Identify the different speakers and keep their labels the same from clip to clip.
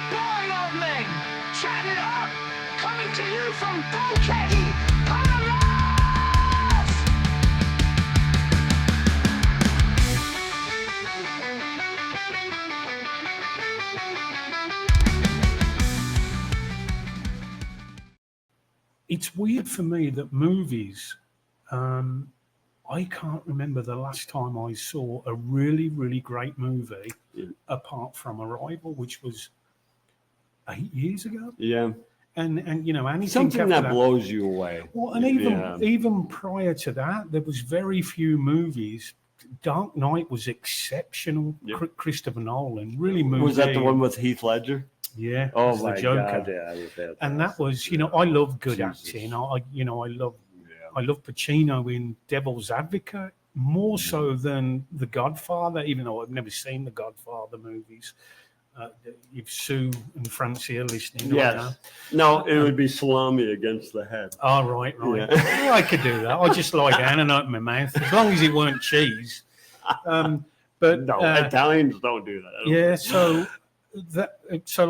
Speaker 1: boring old men, chat it up, coming to you from Bulkhead, Panama!
Speaker 2: It's weird for me that movies, I can't remember the last time I saw a really, really great movie apart from Arrival, which was 8 years ago.
Speaker 3: Yeah.
Speaker 2: And you know, anything
Speaker 3: Something
Speaker 2: after
Speaker 3: that blows you away.
Speaker 2: Well, and even prior to that, there was very few movies. Dark Knight was exceptional.
Speaker 3: Yep.
Speaker 2: Christopher Nolan really moved.
Speaker 3: Was that the one with Heath Ledger?
Speaker 2: Yeah.
Speaker 3: Oh
Speaker 2: as
Speaker 3: my
Speaker 2: the Joker.
Speaker 3: God! Yeah, it was fantastic.
Speaker 2: And that was, you know, I love good
Speaker 3: Jesus.
Speaker 2: acting. I love Pacino in Devil's Advocate more so than The Godfather, even though I've never seen the Godfather movies. If Sue and Francie are listening,
Speaker 3: Yes. No, it would be salami against the head.
Speaker 2: Oh, right.
Speaker 3: Yeah.
Speaker 2: Well, I could do that. I just lie down and open my mouth, as long as it weren't cheese. But
Speaker 3: No, Italians don't do that.
Speaker 2: Yeah, so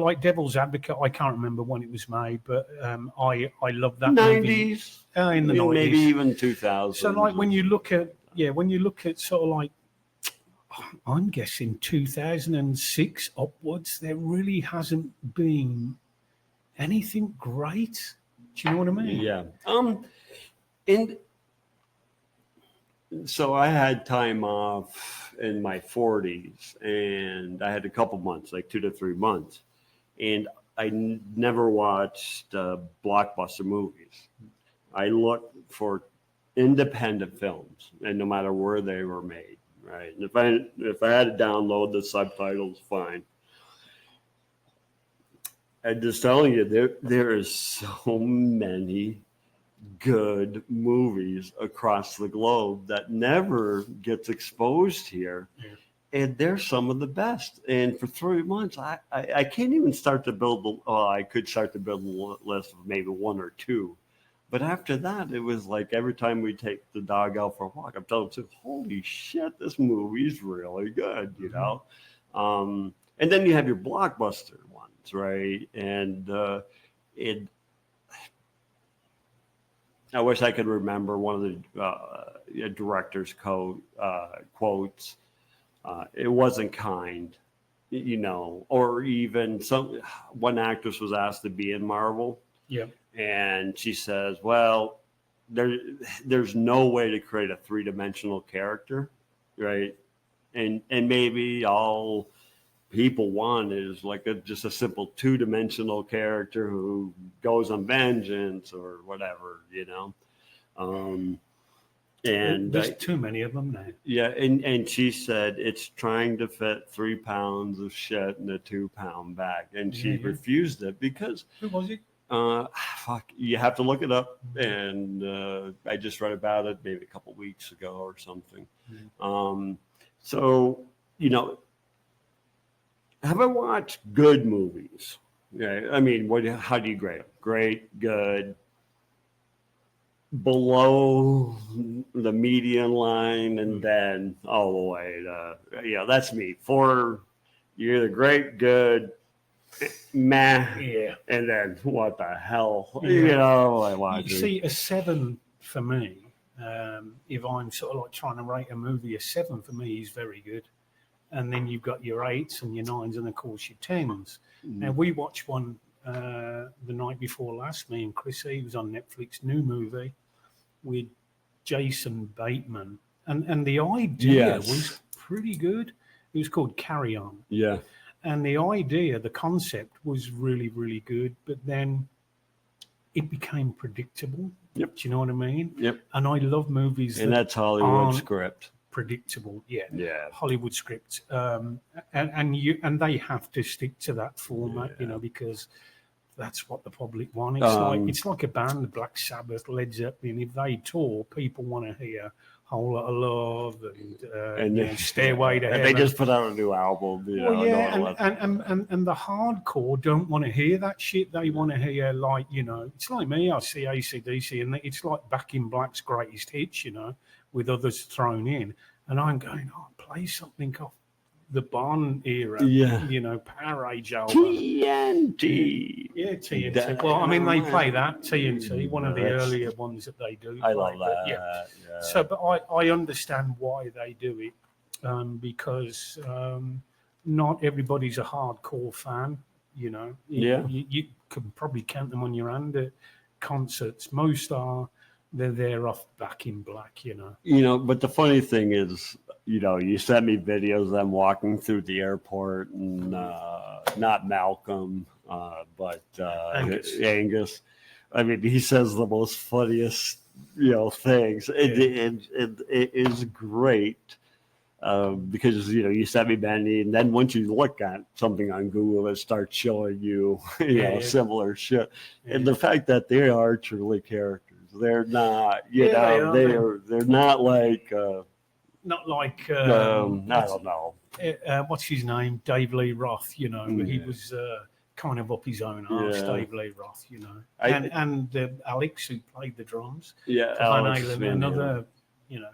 Speaker 2: like Devil's Advocate, I can't remember when it was made, but I love that movie.
Speaker 3: 90s.
Speaker 2: In the 90s.
Speaker 3: Maybe even 2000s.
Speaker 2: So like when you look at sort of like, I'm guessing 2006 upwards, there really hasn't been anything great. Do you know what I mean?
Speaker 3: Yeah. And so I had time off in my 40s, and I had a couple months, like 2 to 3 months, and I never watched blockbuster movies. I looked for independent films, and no matter where they were made, right? And if I had to download the subtitles, fine. I'm just telling you, there is so many good movies across the globe that never gets exposed here.
Speaker 2: Yeah.
Speaker 3: And they're some of the best. And for 3 months, I can't even start to build I could start to build a list of maybe one or two. But after that, it was like every time we take the dog out for a walk, I'm telling him, holy shit, this movie's really good, you know? And then you have your blockbuster ones, right? And I wish I could remember one of the director's quotes. It wasn't kind, you know, or even one actress was asked to be in Marvel.
Speaker 2: Yeah.
Speaker 3: And she says, well, there's no way to create a three-dimensional character, right? And maybe all people want is like just a simple two-dimensional character who goes on vengeance or whatever, you know. And
Speaker 2: there's too many of them now.
Speaker 3: Yeah, and she said it's trying to fit 3 pounds of shit in a 2-pound bag, and she refused it because
Speaker 2: who was it?
Speaker 3: Fuck, you have to look it up, and I just read about it maybe a couple weeks ago or something. So you know, have I watched good movies? Yeah, I mean, how do you grade them? Great, good, below the median line, and then all the way to that's me. You're either great, good, meh, and then what the hell? You know, I watch.
Speaker 2: You see, a 7 for me. If I'm sort of like trying to rate a movie, a 7 for me is very good. And then you've got your 8s and your 9s, and of course your 10s. Now we watched one the night before last. Me and Chrissy, was on Netflix, new movie with Jason Bateman, and the idea was pretty good. It was called Carry On.
Speaker 3: Yeah.
Speaker 2: And the idea, the concept was really, really good, but then it became predictable.
Speaker 3: Yep.
Speaker 2: Do you know what I mean?
Speaker 3: Yep.
Speaker 2: And I love movies
Speaker 3: and that's Hollywood script.
Speaker 2: Predictable,
Speaker 3: yeah.
Speaker 2: Hollywood script, and they have to stick to that format, you know, because that's what the public want. It's like a band, Black Sabbath, Led Zeppelin. If they tour, people want to hear Whole Lot of Love and Stairway to Heaven.
Speaker 3: They just put out a new album.
Speaker 2: And the hardcore don't want to hear that shit. They want to hear, like, you know, it's like me. I see AC/DC, and it's like Back in Black's greatest hits, you know, with others thrown in. And I'm going, play something off the Bond era.
Speaker 3: Yeah.
Speaker 2: You know, Power Age album.
Speaker 3: TNT.
Speaker 2: Yeah, TNT. Well, I mean, they play that TNT, one of the earlier ones that they do.
Speaker 3: I love
Speaker 2: play,
Speaker 3: that.
Speaker 2: but
Speaker 3: Yeah.
Speaker 2: So, but I understand why they do it, because not everybody's a hardcore fan. You know,
Speaker 3: Yeah.
Speaker 2: you can probably count them on your hand at concerts. Most are. They're there off Back in Black. You know.
Speaker 3: You know, but the funny thing is, you know, you sent me videos of them walking through the airport, and not Malcolm, but Angus. I mean, he says the most funniest, you know, things. It is great. Because, you know, you sent me Benny, and then once you look at something on Google, it starts showing you, similar shit.
Speaker 2: Yeah.
Speaker 3: And the fact that they are truly characters, they're not, you know, they're not like,
Speaker 2: not like
Speaker 3: I don't know.
Speaker 2: what's his name, Dave Lee Roth. You know, he
Speaker 3: Yeah.
Speaker 2: was kind of up his own arse,
Speaker 3: Yeah.
Speaker 2: Dave Lee Roth. You know,
Speaker 3: I-
Speaker 2: and Alex, who played the drums,
Speaker 3: Yeah,
Speaker 2: Van
Speaker 3: Alex
Speaker 2: Halen,
Speaker 3: Van Halen.
Speaker 2: another, you know,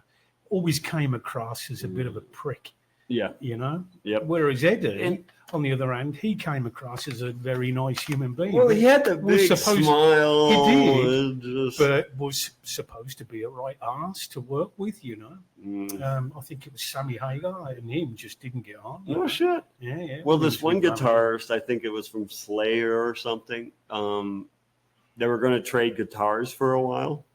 Speaker 2: always came across as a bit of a prick.
Speaker 3: Yeah,
Speaker 2: You know,
Speaker 3: yep.
Speaker 2: whereas Eddie,
Speaker 3: And-
Speaker 2: on the other hand, he came across as a very nice human being.
Speaker 3: Well, he had the
Speaker 2: was
Speaker 3: big
Speaker 2: supposed-
Speaker 3: smile.
Speaker 2: he did,
Speaker 3: and just,
Speaker 2: but was supposed to be a right arse to work with. You know,
Speaker 3: Mm.
Speaker 2: I think it was Sammy Hagar and him just didn't get on.
Speaker 3: No shit.
Speaker 2: Yeah.
Speaker 3: Well,
Speaker 2: He
Speaker 3: this
Speaker 2: was
Speaker 3: one
Speaker 2: with Van Halen.
Speaker 3: guitarist, I think it was from Slayer or something. They were going to trade guitars for a while,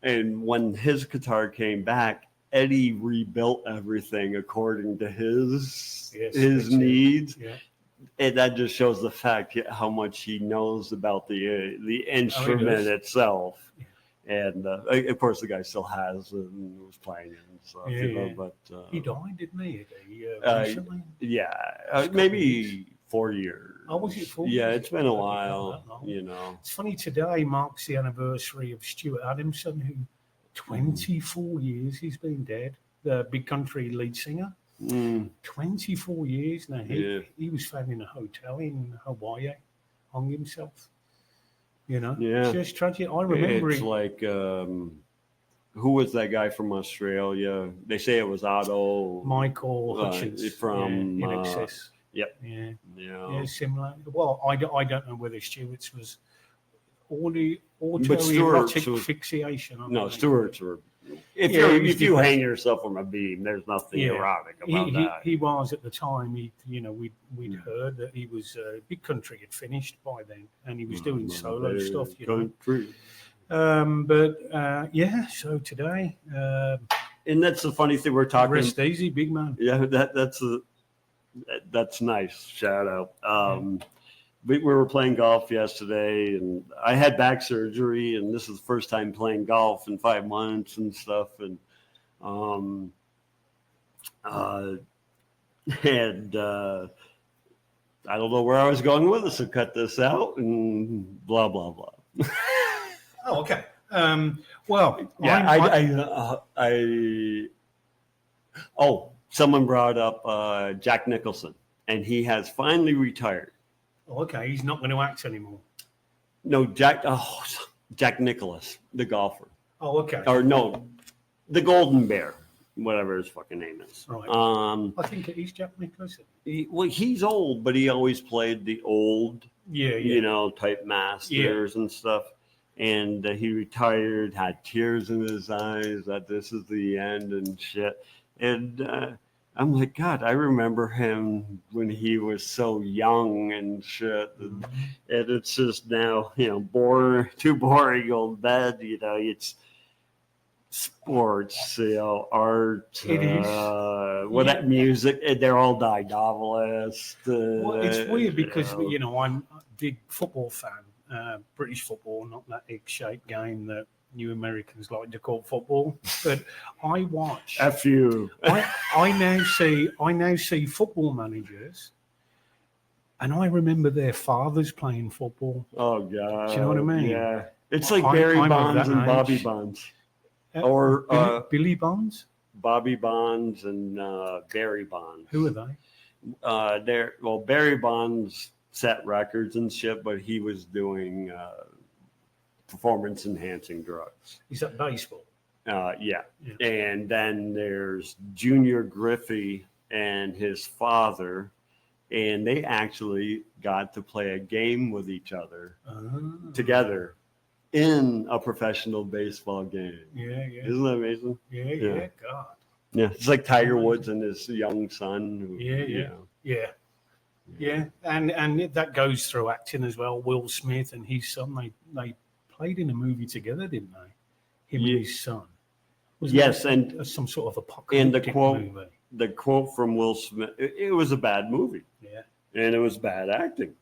Speaker 3: and when his guitar came back, Eddie rebuilt everything according to his
Speaker 2: Yes, that's it.
Speaker 3: needs,
Speaker 2: Yeah.
Speaker 3: and that just shows the fact how much he knows about the instrument itself. And of course, the guy still has it and was playing it and stuff.
Speaker 2: Yeah,
Speaker 3: you know,
Speaker 2: yeah.
Speaker 3: but
Speaker 2: He died, didn't he? Recently?
Speaker 3: yeah, maybe 4 years.
Speaker 2: Oh, was it 4
Speaker 3: Yeah,
Speaker 2: years?
Speaker 3: it's been a
Speaker 2: Okay,
Speaker 3: while.
Speaker 2: not that long.
Speaker 3: You know.
Speaker 2: It's funny, today marks the anniversary of Stuart Adamson, who 24 years he's been dead. The Big Country lead singer.
Speaker 3: Mm,
Speaker 2: 24 years now.
Speaker 3: Yeah.
Speaker 2: He was found in a hotel in Hawaii, hung himself. You know,
Speaker 3: Yeah.
Speaker 2: just tragic. I remember
Speaker 3: it's
Speaker 2: it.
Speaker 3: like who was that guy from Australia? They say it was Otto.
Speaker 2: Michael Hutchins
Speaker 3: from,
Speaker 2: In Excess.
Speaker 3: yep.
Speaker 2: Yeah.
Speaker 3: Yeah.
Speaker 2: Yeah, similar. Well, I don't know whether Stewart's was
Speaker 3: Stewart's
Speaker 2: autoerotic
Speaker 3: was-
Speaker 2: asphyxiation.
Speaker 3: No, Stewart's were. If
Speaker 2: Yeah,
Speaker 3: you
Speaker 2: he was
Speaker 3: if you
Speaker 2: different.
Speaker 3: hang yourself from a beam, there's nothing
Speaker 2: Yeah.
Speaker 3: erotic about
Speaker 2: He
Speaker 3: that.
Speaker 2: he was at the time. We'd heard that he was Big Country had finished by then, and he was doing solo stuff. You know.
Speaker 3: Country.
Speaker 2: So today,
Speaker 3: And that's the funny thing we're talking.
Speaker 2: rest easy, big man.
Speaker 3: Yeah, that's nice. Shout out. We were playing golf yesterday, and I had back surgery, and this is the first time playing golf in 5 months and stuff. And I don't know where I was going with it, so cut this out and blah blah blah.
Speaker 2: Oh, okay. Well,
Speaker 3: Yeah, someone brought up Jack Nicholson, and he has finally retired.
Speaker 2: okay. He's not going to act anymore.
Speaker 3: No, Jack Nicholas, the golfer.
Speaker 2: Oh, okay.
Speaker 3: Or no, the Golden Bear, whatever his fucking name is.
Speaker 2: Right. I think it is Jack Nicholson.
Speaker 3: He's old, but he always played the old,
Speaker 2: Yeah,
Speaker 3: you know, type masters and stuff. And he retired, had tears in his eyes that this is the end and shit. And I'm like, God, I remember him when he was so young and shit. And it's just now, you know, too boring old man. You know, it's sports, you know, art.
Speaker 2: It is.
Speaker 3: That music, they're all dyed novelists.
Speaker 2: Well, it's weird because,
Speaker 3: you know.
Speaker 2: you know, I'm a big football fan. British football, not that egg-shaped game that you Americans like to call football. But I watch.
Speaker 3: F you.
Speaker 2: I now see football managers, and I remember their fathers playing football.
Speaker 3: Oh, God.
Speaker 2: Do you know what I mean?
Speaker 3: Yeah. It's like
Speaker 2: I'm
Speaker 3: Barry
Speaker 2: of
Speaker 3: Bonds
Speaker 2: that
Speaker 3: and
Speaker 2: age.
Speaker 3: Bobby Bonds.
Speaker 2: Uh,
Speaker 3: Or
Speaker 2: Billy Bonds?
Speaker 3: Bobby Bonds and Barry Bonds.
Speaker 2: Who are they?
Speaker 3: Barry Bonds set records and shit, but he was doing performance enhancing drugs.
Speaker 2: Is that baseball?
Speaker 3: Yeah. And then there's Junior Griffey, and his father, and they actually got to play a game with each other together in a professional baseball game.
Speaker 2: Yeah, yeah,
Speaker 3: Isn't that amazing?
Speaker 2: yeah,
Speaker 3: Yeah.
Speaker 2: yeah. God.
Speaker 3: Yeah, it's like Tiger Woods and his young son. Who,
Speaker 2: Yeah,
Speaker 3: you
Speaker 2: yeah.
Speaker 3: know,
Speaker 2: Yeah. Yeah, and that goes through acting as well. Will Smith and his son, they played in a movie together, didn't they? Him
Speaker 3: Ye-
Speaker 2: and his son. Was
Speaker 3: Yes, and
Speaker 2: some sort of
Speaker 3: and
Speaker 2: apocalyptic movie.
Speaker 3: the quote from Will Smith, it was a bad movie,
Speaker 2: Yeah,
Speaker 3: and it was bad acting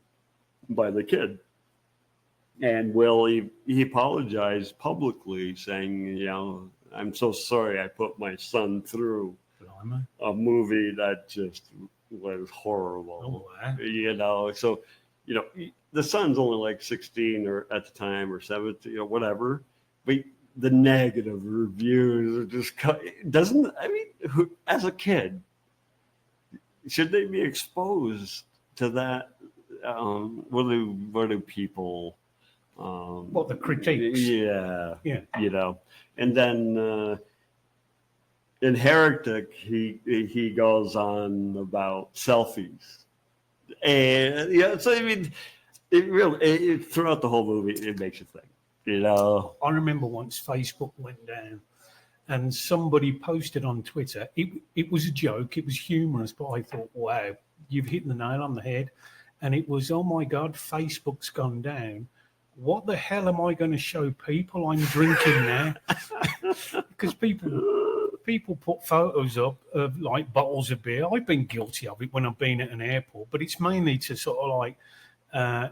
Speaker 3: by the kid. And Will, he apologized publicly, saying, you know, I'm so sorry I put my son through
Speaker 2: blimey.
Speaker 3: a movie that just was horrible.
Speaker 2: Oh, wow.
Speaker 3: You know, so, you know, the son's only like 16 or at the time or 17 or whatever, but the negative reviews are just, doesn't, I mean, as a kid, should they be exposed to that? What do people,
Speaker 2: What, the critiques?
Speaker 3: Yeah.
Speaker 2: Yeah.
Speaker 3: You know, and then, in Heretic, he goes on about selfies, and yeah. So I mean, it really throughout the whole movie, it makes you think. You know,
Speaker 2: I remember once Facebook went down and somebody posted on Twitter. It was a joke, it was humorous, but I thought, wow, you've hit the nail on the head. And it was, oh my God, Facebook's gone down. What the hell am I going to show people I'm drinking now? Because people put photos up of like bottles of beer. I've been guilty of it when I've been at an airport, but it's mainly to sort of like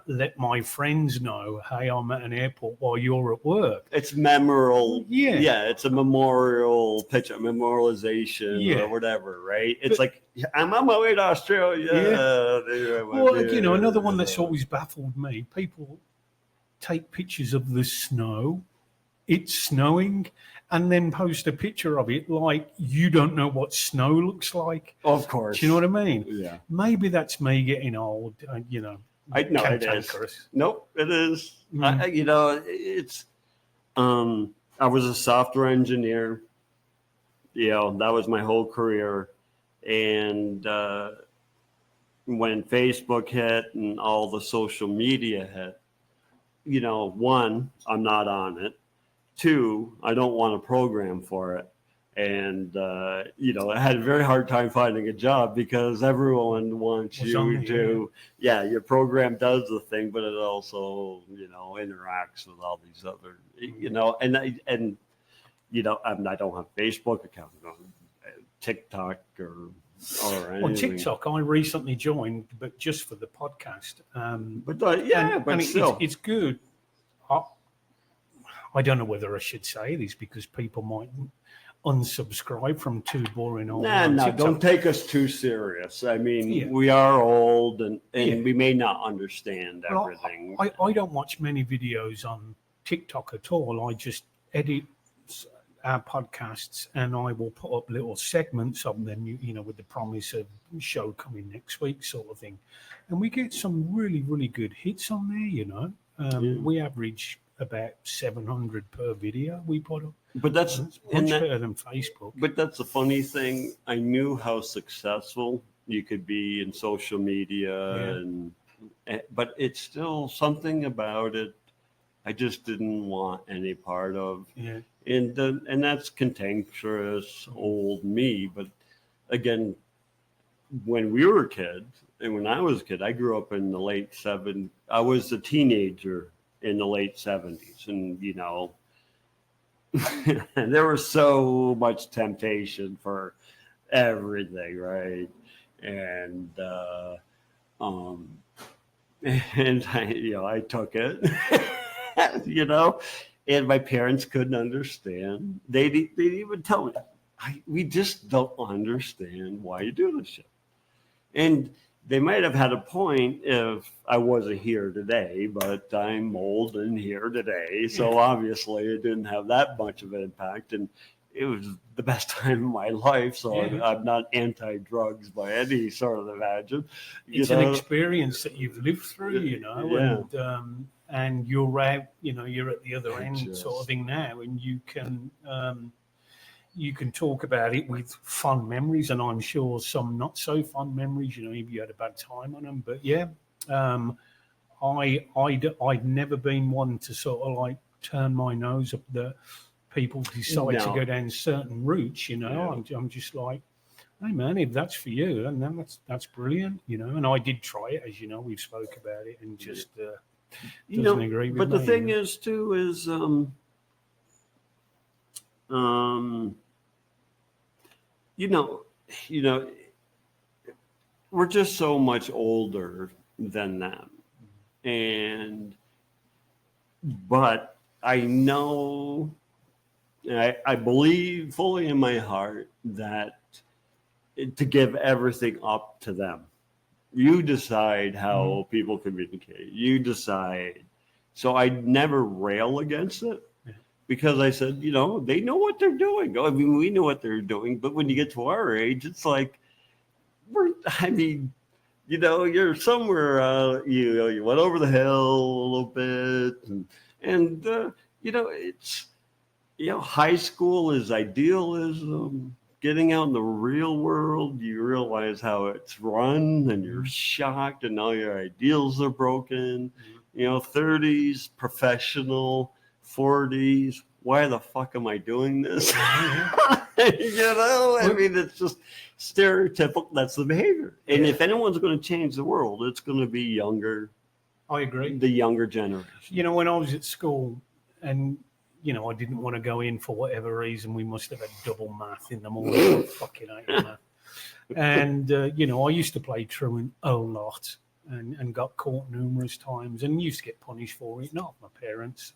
Speaker 2: let my friends know, hey, I'm at an airport while you're at work.
Speaker 3: it's memorable.
Speaker 2: Yeah.
Speaker 3: Yeah, it's a memorial picture, memorialization
Speaker 2: Yeah.
Speaker 3: or whatever, right? It's like I'm on my way to Australia.
Speaker 2: Well, you know, another one that's always baffled me, people take pictures of the snow, it's snowing, and then post a picture of it like you don't know what snow looks like.
Speaker 3: Of course.
Speaker 2: Do you know what I mean?
Speaker 3: Yeah.
Speaker 2: Maybe that's me getting old, you know.
Speaker 3: I know it is.
Speaker 2: Cantankerous.
Speaker 3: Nope, it is. You know, it's. I was a software engineer. You know, that was my whole career, and when Facebook hit and all the social media hit, you know, one, I'm not on it. Two, I don't want to program for it. And, you know, I had a very hard time finding a job because everyone wants you to, your program does the thing, but it also, you know, interacts with all these other, you know, and you know, I don't have Facebook account, TikTok or anything.
Speaker 2: Well, TikTok, I recently joined, but just for the podcast.
Speaker 3: But still.
Speaker 2: It's good. I don't know whether I should say this because people might unsubscribe from Too Boring Old.
Speaker 3: No, don't take us too serious. I mean, we are old and we may not understand everything.
Speaker 2: I don't watch many videos on TikTok at all. I just edit our podcasts and I will put up little segments of them, you know, with the promise of show coming next week sort of thing. And we get some really, really good hits on there, you know. We average about 700 per video we put up.
Speaker 3: But that's
Speaker 2: much better than Facebook.
Speaker 3: But that's the funny thing. I knew how successful you could be in social media, but it's still something about it I just didn't want any part of.
Speaker 2: Yeah.
Speaker 3: And that's cantankerous old me. But again, when we were kids and when I was a kid, I grew up in the late 70s. I was a teenager in the late 70s, and you know, there was so much temptation for everything, right? And and I took it, you know, and my parents couldn't understand. They'd even tell me, we just don't understand why you do this shit. And they might have had a point if I wasn't here today, but I'm old and here today. So obviously it didn't have that much of an impact. And it was the best time of my life. So I'm not anti-drugs by any sort of imagine.
Speaker 2: It's an experience that you've lived through, you know, and you're out, you know, you're at the other end sort of thing now. And you can, you can talk about it with fond memories, and I'm sure some not so fond memories. You know, if you had a bad time on them, but yeah, I'd never been one to sort of like turn my nose up that people decide to
Speaker 3: No.
Speaker 2: go down certain routes. You know, I'm just like, hey man, if that's for you, and then that's brilliant. You know, and I did try it, as you know, we've spoke about it, and just
Speaker 3: You
Speaker 2: doesn't
Speaker 3: know,
Speaker 2: agree with
Speaker 3: but
Speaker 2: me.
Speaker 3: the thing
Speaker 2: you know?
Speaker 3: is too is um you know you know we're just so much older than them, and but I know, I believe fully in my heart that to give everything up to them. You decide how people communicate. You decide. So I never rail against it because I said, you know, they know what they're doing. I mean, we know what they're doing, but when you get to our age, it's like I mean, you know, you're somewhere, you went over the hill a little bit, and you know, it's, you know, high school is idealism. Getting out in the real world, you realize how it's run, and you're shocked, and all your ideals are broken. You know, 30s, professional, 40s. Why the fuck am I doing this? You know, I mean, it's just stereotypical. That's the behavior. And if anyone's going to change the world, it's going to be younger,
Speaker 2: I agree.
Speaker 3: the younger generation.
Speaker 2: You know, when I was at school, and you know, I didn't want to go in for whatever reason. We must have had double math in the morning. Fucking hate math. And you know, I used to play truant a lot, and got caught numerous times, and used to get punished for it. Not my parents,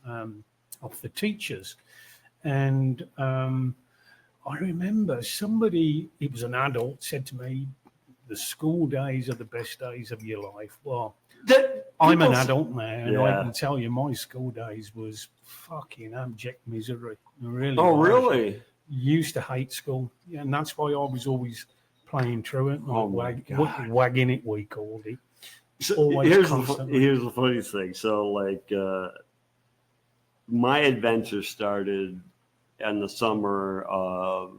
Speaker 2: off the teachers. And I remember somebody, it was an adult, said to me, "The school days are the best days of your life." Well, I'm an adult now, and I can tell you my school days was fucking abject misery. Really.
Speaker 3: Oh,
Speaker 2: was.
Speaker 3: really?
Speaker 2: Used to hate school, yeah, and that's why I was always playing truant, wagging it, we called it.
Speaker 3: So here's the funny thing. So, like, my adventure started in the summer of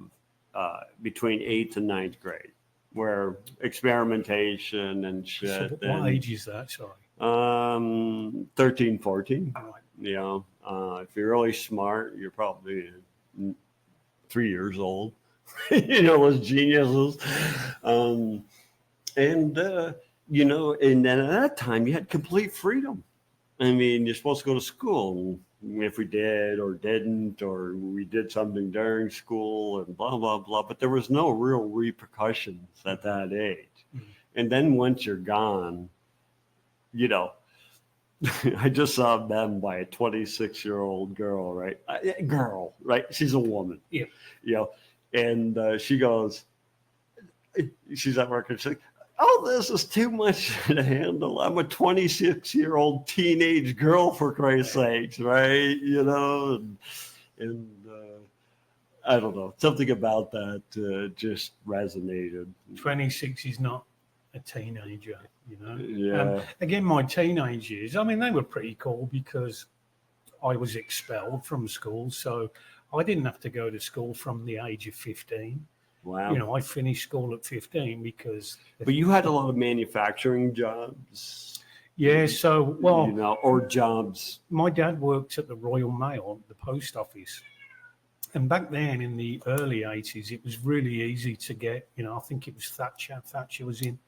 Speaker 3: between 8th and 9th grade, where experimentation and shit.
Speaker 2: So what age is that? Sorry.
Speaker 3: 13, 14.
Speaker 2: Right.
Speaker 3: You know, if you're really smart, you're probably 3 years old. You know, those geniuses. You know, and then at that time, you had complete freedom. I mean, you're supposed to go to school. If we did or didn't, or we did something during school and blah, blah, blah. But there was no real repercussions at that age. Mm-hmm. And then once you're gone, you know, I just saw them by a 26-year-old girl, right? Girl, right? She's a woman.
Speaker 2: Yeah.
Speaker 3: You know, and she goes, she's at work and she's like, "Oh, this is too much to handle. I'm a 26-year-old teenage girl, for Christ's sakes," right? You know, and I don't know, something about that just resonated.
Speaker 2: 26 is not a teenager, you know.
Speaker 3: Yeah.
Speaker 2: Again, my teenage years, I mean, they were pretty cool because I was expelled from school, so I didn't have to go to school from the age of 15.
Speaker 3: Wow.
Speaker 2: You know, I finished school at 15 because...
Speaker 3: But you had a lot of manufacturing jobs.
Speaker 2: Yeah, so, well...
Speaker 3: You know, or jobs.
Speaker 2: My dad worked at the Royal Mail, the post office. And back then, in the early 80s, it was really easy to get, you know, I think it was Thatcher. Thatcher was in.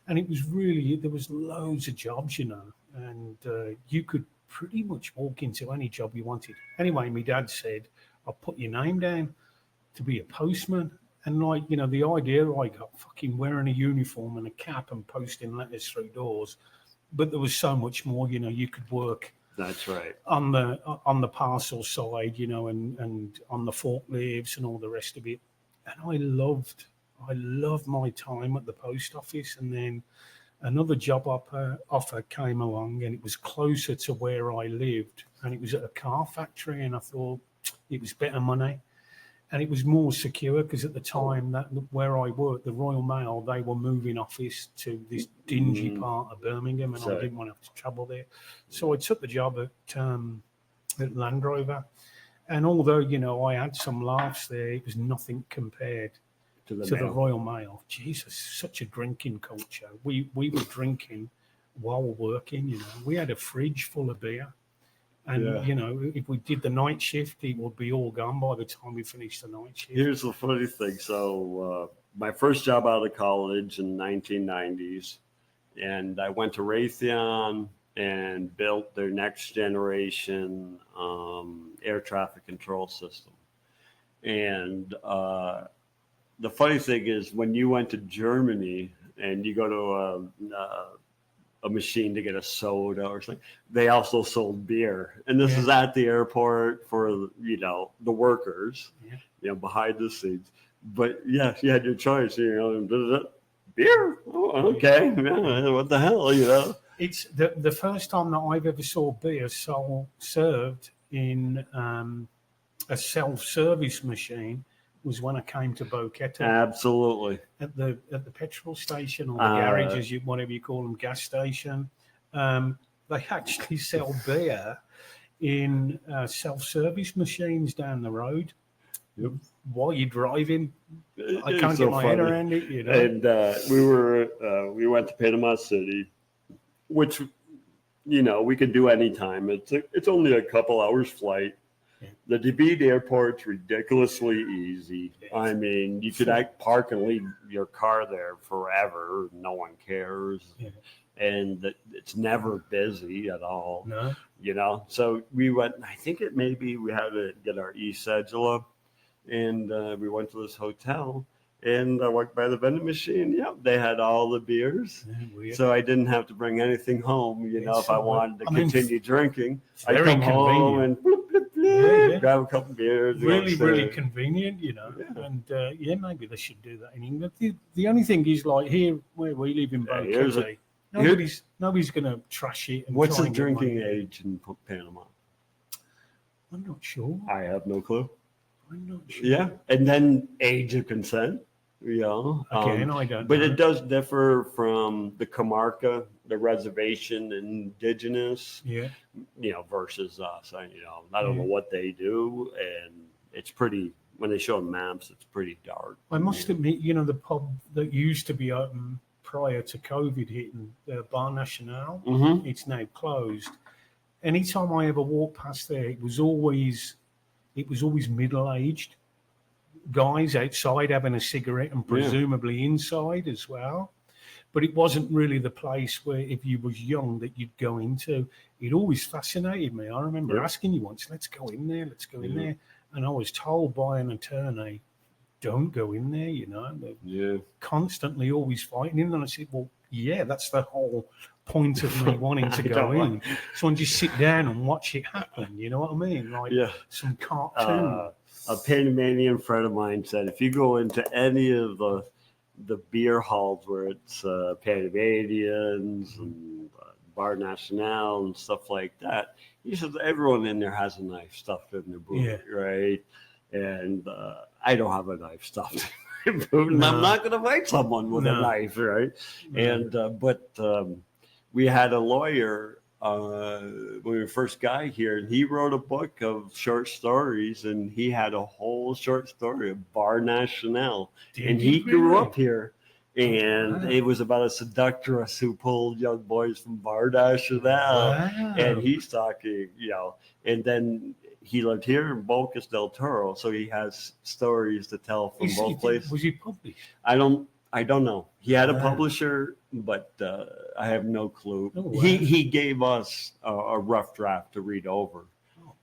Speaker 2: And it was really, there was loads of jobs, you know. And you could pretty much walk into any job you wanted. Anyway, my dad said, "I'll put your name down to be a postman." And like, you know, the idea I got fucking wearing a uniform and a cap and posting letters through doors. But there was so much more, you know, you could work.
Speaker 3: That's right.
Speaker 2: On the parcel side, you know, and on the forklifts and all the rest of it. And I loved my time at the post office. And then another job offer came along, and it was closer to where I lived. And it was at a car factory, and I thought it was better money. And it was more secure because at the time that where I worked, the Royal Mail, they were moving office to this dingy part of Birmingham, and I didn't want to have to travel there. So I took the job at Land Rover, And although, you know, I had some laughs there, it was nothing compared
Speaker 3: to the
Speaker 2: to the
Speaker 3: Mail.
Speaker 2: Royal Mail. Jesus, such a drinking culture. We were drinking while working, you know. We had a fridge full of beer. And,
Speaker 3: Yeah.
Speaker 2: you know, if we did the night shift, it would be all gone by the time we finished the night shift.
Speaker 3: Here's the funny thing. So my first job out of college in 1990s, and I went to Raytheon and built their next generation air traffic control system. And the funny thing is, when you went to Germany and you go to a machine to get a soda or something, they also sold beer. And this is at the airport for, you know, the workers, you know, behind the scenes. But yes, you had your choice, you know, beer. Oh, okay. Yeah, what the hell, you know?
Speaker 2: It's the first time that I've ever saw beer served in a self-service machine was when I came to Boquete
Speaker 3: Absolutely.
Speaker 2: at the petrol station or the garage, as you whatever you call them, gas station. They actually sell beer in self-service machines down the road.
Speaker 3: Yep.
Speaker 2: While you're driving, I
Speaker 3: It's
Speaker 2: can't
Speaker 3: so
Speaker 2: get my head
Speaker 3: funny.
Speaker 2: around it. You know,
Speaker 3: And we went to Panama City, which, you know, we could do anytime. It's only a couple hours flight.
Speaker 2: Yeah.
Speaker 3: The DeVite airport's ridiculously easy. I mean, you could park and leave your car there forever. No one cares.
Speaker 2: Yeah.
Speaker 3: And it's never busy at all.
Speaker 2: no,
Speaker 3: You know, so we went, I think we had to get our e-cedula, and we went to this hotel, and I walked by the vending machine. Yep, they had all the beers.
Speaker 2: weird.
Speaker 3: So I didn't have to bring anything home, you know,
Speaker 2: It's
Speaker 3: if I
Speaker 2: so-
Speaker 3: wanted to
Speaker 2: I mean,
Speaker 3: continue drinking. I'd
Speaker 2: very
Speaker 3: come home and bloop, bloop, bloop,
Speaker 2: Yeah.
Speaker 3: grab a couple beers. go
Speaker 2: really
Speaker 3: upstairs.
Speaker 2: convenient, you know.
Speaker 3: Yeah.
Speaker 2: And maybe they should do that in England. The only thing is, like here where we live in
Speaker 3: Yeah, here's
Speaker 2: Boquete, nobody's going to trash it. And
Speaker 3: What's
Speaker 2: try
Speaker 3: the
Speaker 2: and get
Speaker 3: drinking
Speaker 2: money.
Speaker 3: age in Panama?
Speaker 2: I'm not sure.
Speaker 3: I have no clue.
Speaker 2: I'm not sure.
Speaker 3: Yeah, and then age of consent, you know.
Speaker 2: Again, I don't.
Speaker 3: But
Speaker 2: know.
Speaker 3: it does differ from the comarca, the reservation, indigenous,
Speaker 2: Yeah.
Speaker 3: you know, versus us. I don't know what they do, and it's pretty. When they show maps, it's pretty dark.
Speaker 2: I must admit, you know, the pub that used to be open prior to COVID hitting, Bar Nacional,
Speaker 3: Mm-hmm.
Speaker 2: it's now closed. Anytime I ever walked past there, it was always middle-aged guys outside having a cigarette and presumably inside as well. But it wasn't really the place where, if you was young, that you'd go into. It always fascinated me. I remember asking you once, let's go in there. And I was told by an attorney, don't go in there, you know. They're constantly always fighting. And then I said, well, yeah, that's the whole point of me wanting to go in. So I just sit down and watch it happen. You know what I mean? Like some cartoon.
Speaker 3: A Panamanian friend of mine said, if you go into any of the beer halls where it's Panamanians and Bar Nacional and stuff like that, he says everyone in there has a knife stuffed in their boot, right? And I don't have a knife stuffed in my boot, and I'm not going to fight someone with a knife, right? And but we had a lawyer when we first got here, and he wrote a book of short stories, and he had a whole short story of Bar Nacional, and he grew up here. And it was about a seductress who pulled young boys from Bar Nacional, and he's talking, you know, and then he lived here in Bocas del Toro, so he has stories to tell from both places.
Speaker 2: Was he published?
Speaker 3: I don't know. He had a publisher, but I have no clue.
Speaker 2: Oh, wow.
Speaker 3: He gave us a rough draft to read over.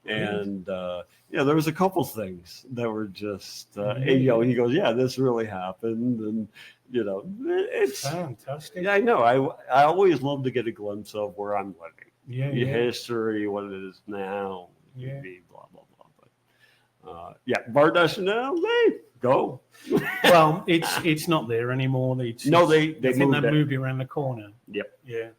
Speaker 3: And there was a couple things that were just, and, you know, he goes, yeah, this really happened. And, you know, it's
Speaker 2: fantastic.
Speaker 3: Yeah, I know. I always love to get a glimpse of where I'm living.
Speaker 2: Yeah.
Speaker 3: History, what it is now.
Speaker 2: Yeah.
Speaker 3: Blah, blah, blah. But, Bar Nacional, hey, go.
Speaker 2: Well, it's not there anymore.
Speaker 3: They
Speaker 2: I think
Speaker 3: moved it.
Speaker 2: moved it around the corner.
Speaker 3: Yep.
Speaker 2: Yeah.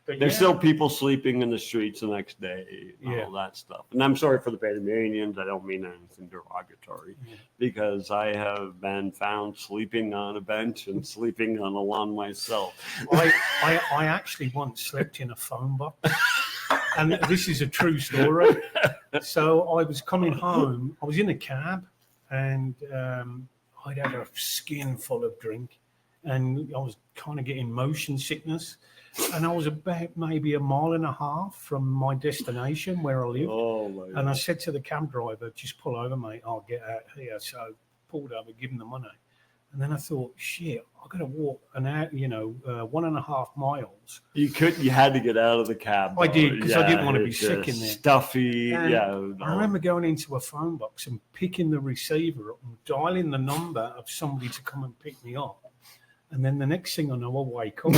Speaker 2: But
Speaker 3: There's still people sleeping in the streets the next day, and all that stuff. And I'm sorry for the Panamanians. I don't mean anything derogatory, because I have been found sleeping on a bench and sleeping on a lawn myself.
Speaker 2: I actually once slept in a phone box. And this is a true story. So I was coming home. I was in a cab, and I'd had a skin full of drink, and I was kind of getting motion sickness. And I was about maybe a mile and a half from my destination where I lived.
Speaker 3: Oh my
Speaker 2: And I said to the cab driver, "Just pull over, mate. I'll get out here." So I pulled over, give him the money. And then I thought, shit, I've got to walk an hour, 1.5 miles.
Speaker 3: You had to get out of the cab.
Speaker 2: I did, 'cause I didn't want to be
Speaker 3: it's
Speaker 2: sick in there.
Speaker 3: Stuffy.
Speaker 2: And
Speaker 3: Yeah.
Speaker 2: I remember going into a phone box and picking the receiver up and dialing the number of somebody to come and pick me up. And then the next thing I know, I wake up.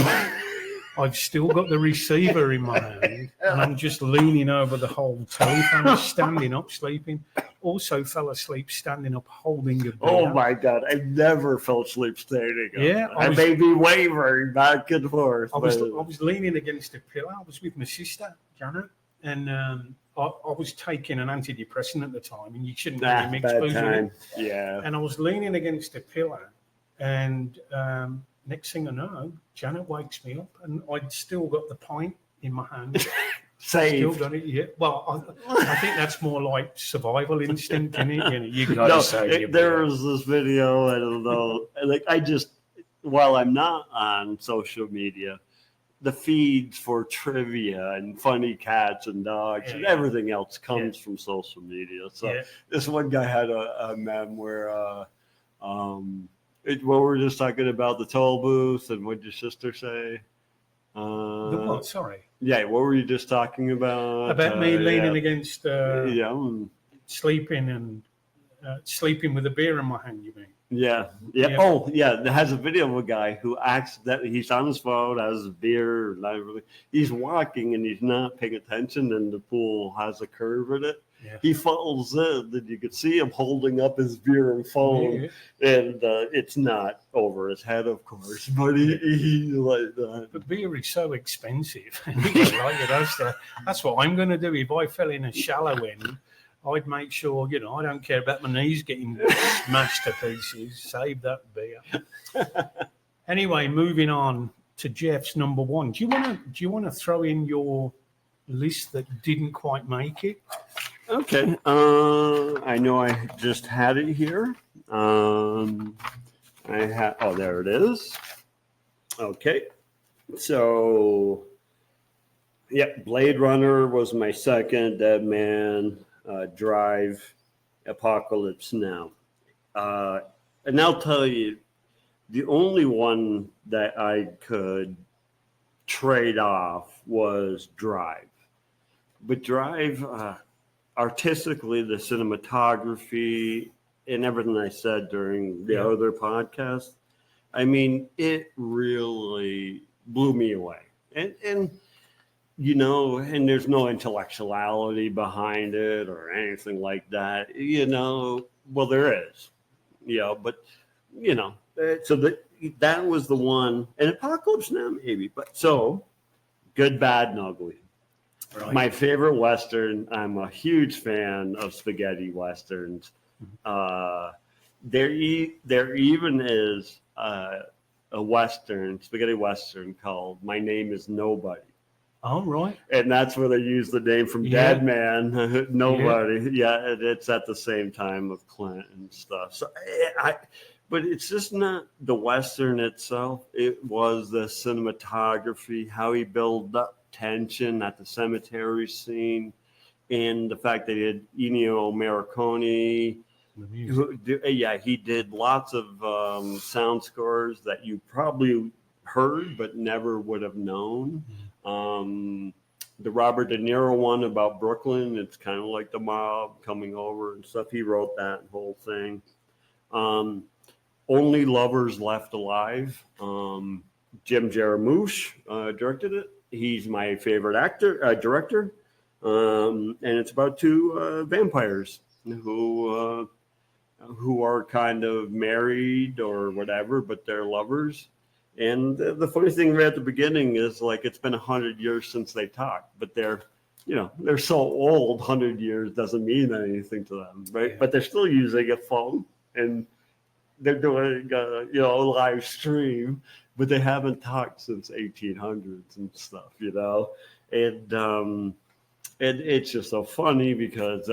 Speaker 2: I've still got the receiver in my hand, and I'm just leaning over the whole telephone, standing up, sleeping. Also fell asleep standing up, holding a beer.
Speaker 3: Oh my God! I've never fell asleep standing up.
Speaker 2: Yeah,
Speaker 3: I may be wavering back and forth.
Speaker 2: I was leaning against a pillar. I was with my sister, Janet, and I was taking an antidepressant at the time, and you shouldn't really mix
Speaker 3: bad
Speaker 2: booze with
Speaker 3: time.
Speaker 2: it.
Speaker 3: Yeah.
Speaker 2: And I was leaning against a pillar, and next thing I know, Janet wakes me up, and I'd still got the pint in my hand. Still
Speaker 3: Saved.
Speaker 2: got it, yeah. Well, I think that's more like survival instinct, isn't it? You gotta save your
Speaker 3: There
Speaker 2: blood.
Speaker 3: was this video. I don't know. Like while I'm not on social media, the feeds for trivia and funny cats and dogs and
Speaker 2: Yeah.
Speaker 3: everything else comes from social media. So
Speaker 2: Yeah.
Speaker 3: this one guy had a meme where we were just talking about the toll booth, and what'd your sister say?
Speaker 2: The what? Sorry.
Speaker 3: Yeah, what were you just talking about?
Speaker 2: About me leaning
Speaker 3: yeah.
Speaker 2: against sleeping and sleeping with a beer in my hand, you mean?
Speaker 3: Yeah.
Speaker 2: Yeah.
Speaker 3: Oh, yeah. There has a video of a guy who accidentally, he's on his phone, has a beer, not really. He's walking and he's not paying attention, and the pool has a curve in it.
Speaker 2: Yeah.
Speaker 3: He falls in, and you could see him holding up his beer and phone,
Speaker 2: Yeah.
Speaker 3: and it's not over his head, of course, but he like that.
Speaker 2: But beer is so expensive. That's what I'm going to do. If I fell in a shallow end, I'd make sure, I don't care about my knees getting smashed to pieces. Save that beer. Anyway, moving on to Jeff's number one. Do you want to throw in your list that didn't quite make it?
Speaker 3: Okay. I know I just had it here. Oh, there it is. Okay. So, Blade Runner was my second. Dead Man, Drive, Apocalypse Now. And I'll tell you, the only one that I could trade off was Drive. But Drive, artistically, the cinematography, and everything I said during the other podcast, I mean, it really blew me away. And there's no intellectuality behind it or anything like that. Well, there is, but, so that was the one. And Apocalypse Now, maybe. But so, Good, Bad, and Ugly. Right. My favorite Western. I'm a huge fan of spaghetti Westerns. There even is a spaghetti Western called My Name Is Nobody.
Speaker 2: Oh, right.
Speaker 3: And that's where they use the name from Dead Man, Nobody. Yeah, it's at the same time of Clint and stuff. So but it's just not the Western itself. It was the cinematography, how he built up tension at the cemetery scene, and the fact that he had Ennio Morricone. He did lots of sound scores that you probably heard but never would have known. The Robert De Niro one about Brooklyn, it's kind of like the mob coming over and stuff. He wrote that whole thing. Only Lovers Left Alive. Jim Jarmusch directed it. He's my favorite director. And it's about two vampires who are kind of married or whatever, but they're lovers. And the funny thing right at the beginning is, like, it's been 100 years since they talked, but they're so old. 100 years doesn't mean anything to them, right? Yeah. But they're still using a phone, and they're doing a live stream, but they haven't talked since 1800s and stuff, And And it's just so funny because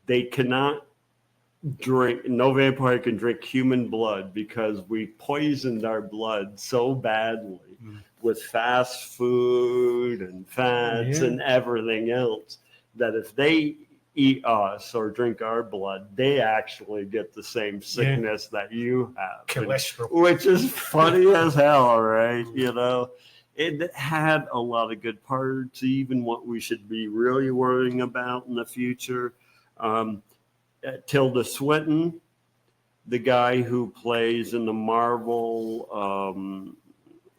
Speaker 3: they cannot drink, no vampire can drink human blood because we poisoned our blood so badly with fast food and fats and everything else that if they eat us or drink our blood, they actually get the same sickness that you have.
Speaker 2: Cholesterol.
Speaker 3: Which is funny as hell, right? You know, it had a lot of good parts, even what we should be really worrying about in the future. Tilda Swinton, the guy who plays in the Marvel,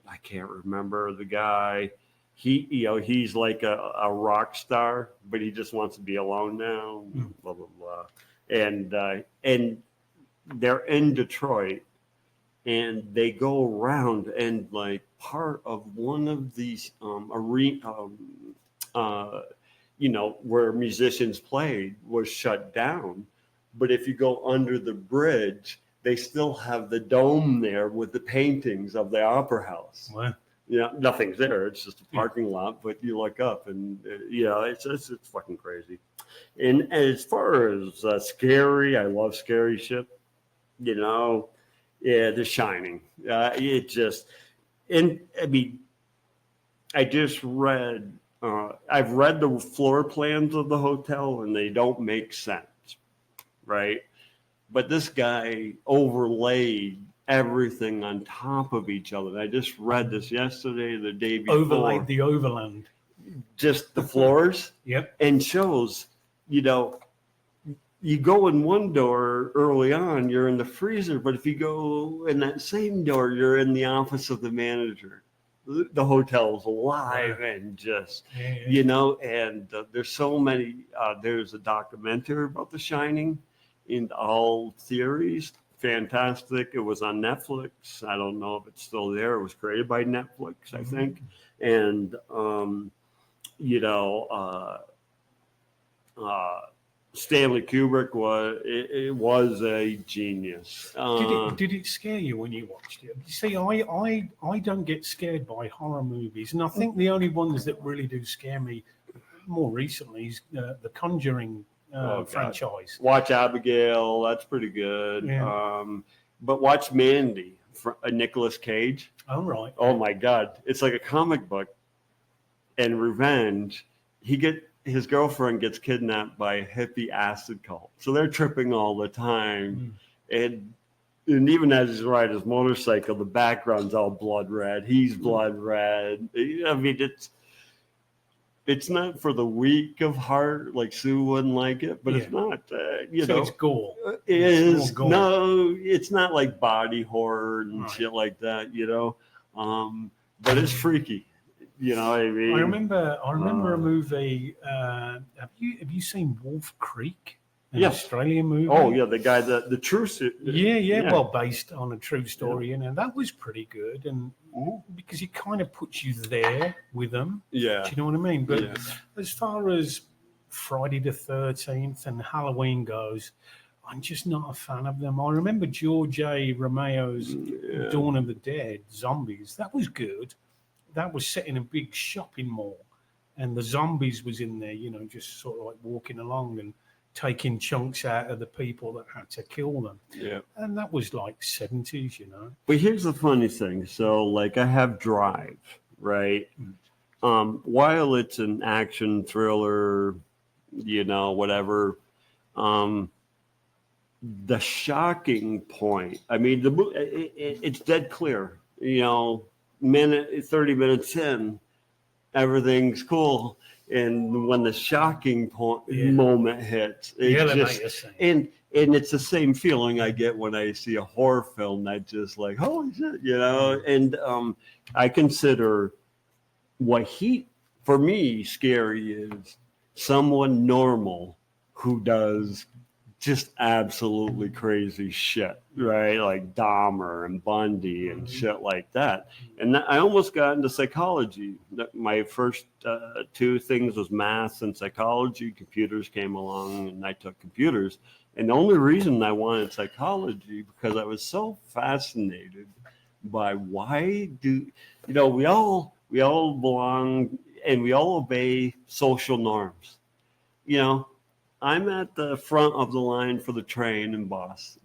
Speaker 3: I can't remember the guy. He's like a rock star, but he just wants to be alone now. Blah blah blah, and they're in Detroit, and they go around and like part of one of these arena, where musicians played was shut down. But if you go under the bridge, they still have the dome there with the paintings of the opera house.
Speaker 2: What?
Speaker 3: Nothing's there. It's just a parking lot, but you look up and, it's fucking crazy. And as far as scary, I love scary shit. The Shining. I just read, I've read the floor plans of the hotel and they don't make sense, right? But this guy overlaid everything on top of each other. I just read this yesterday, the day before.
Speaker 2: Overlaid the overland.
Speaker 3: Just the floors.
Speaker 2: Yep.
Speaker 3: And shows, you go in one door early on, you're in the freezer, but if you go in that same door, you're in the office of the manager. The hotel's alive and just, and there's so many, there's a documentary about The Shining in all theories. Fantastic. It was on Netflix. I don't know if it's still there. It was created by Netflix, I think. And, Stanley Kubrick was a genius.
Speaker 2: Did it scare you when you watched it? You see, I don't get scared by horror movies, and I think the only ones that really do scare me more recently is the Conjuring franchise.
Speaker 3: Watch Abigail. That's pretty good.
Speaker 2: Yeah.
Speaker 3: But watch Mandy, Nicolas Cage.
Speaker 2: Oh, right.
Speaker 3: Oh my God, it's like a comic book. And revenge. His girlfriend gets kidnapped by a hippie acid cult. So they're tripping all the time. And even as he's riding his motorcycle, the background's all blood red. He's blood red. I mean, it's not for the weak of heart. Like Sue wouldn't like it, but it's not,
Speaker 2: it's gore.
Speaker 3: It is. Gore. No, it's not like body horror and shit like that, but it's freaky. You know what I mean?
Speaker 2: I remember a movie. Have you seen Wolf Creek? An Australian movie.
Speaker 3: Oh yeah, the guy, the true.
Speaker 2: Yeah. Well, based on a true story, and that was pretty good, and because it kind of puts you there with them.
Speaker 3: Yeah.
Speaker 2: Do you know what I mean? But as far as Friday the 13th and Halloween goes, I'm just not a fan of them. I remember George A. Romero's Dawn of the Dead, Zombies. That was good. That was set in a big shopping mall, and the zombies was in there, just sort of like walking along and taking chunks out of the people that had to kill them.
Speaker 3: Yeah.
Speaker 2: And that was like 70s,
Speaker 3: But here's the funny thing. So, like, I have Drive, right? While it's an action thriller, whatever, the shocking point, I mean, it's dead clear, 30 minutes in, everything's cool, and when the shocking moment hits, and it's the same feeling I get when I see a horror film that just like, holy shit, and I consider for me scary is someone normal who does just absolutely crazy shit, right? Like Dahmer and Bundy and shit like that. And I almost got into psychology. My first two things was math and psychology. Computers came along and I took computers. And the only reason I wanted psychology because I was so fascinated by why we all belong and we all obey social norms. You know, I'm at the front of the line for the train in Boston.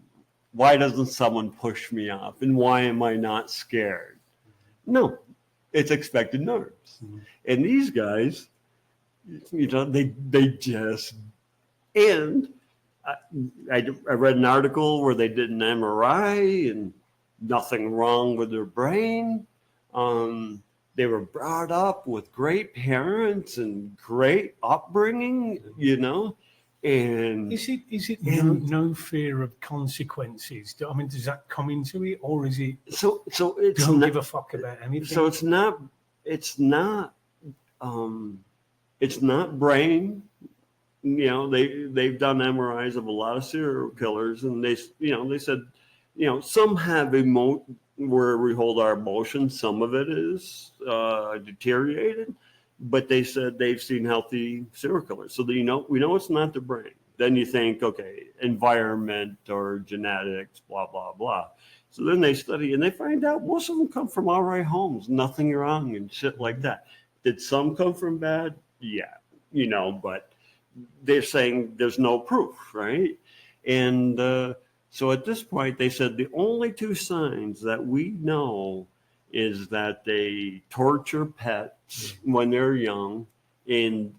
Speaker 3: Why doesn't someone push me off? And why am I not scared? No, it's expected norms. And these guys, you know, they just, and I read an article where they did an MRI and nothing wrong with their brain. They were brought up with great parents and great upbringing, you know. And
Speaker 2: is it no fear of consequences? I mean, does that come into it, or is it
Speaker 3: so it's
Speaker 2: don't
Speaker 3: not,
Speaker 2: give a fuck about anything?
Speaker 3: so it's not brain. You know, they've done MRIs of a lot of serial killers, and they said, you know, some have where we hold our emotions. Some of it is deteriorated, but they said they've seen healthy serial killers. So we know it's not the brain. Then you think, okay, environment or genetics, blah blah blah. So then they study and they find out most of them come from all right homes, nothing wrong and shit like that. Did some come from bad? Yeah, you know, but they're saying there's no proof, right? And so at this point, they said the only two signs that we know is that they torture pets when they're young and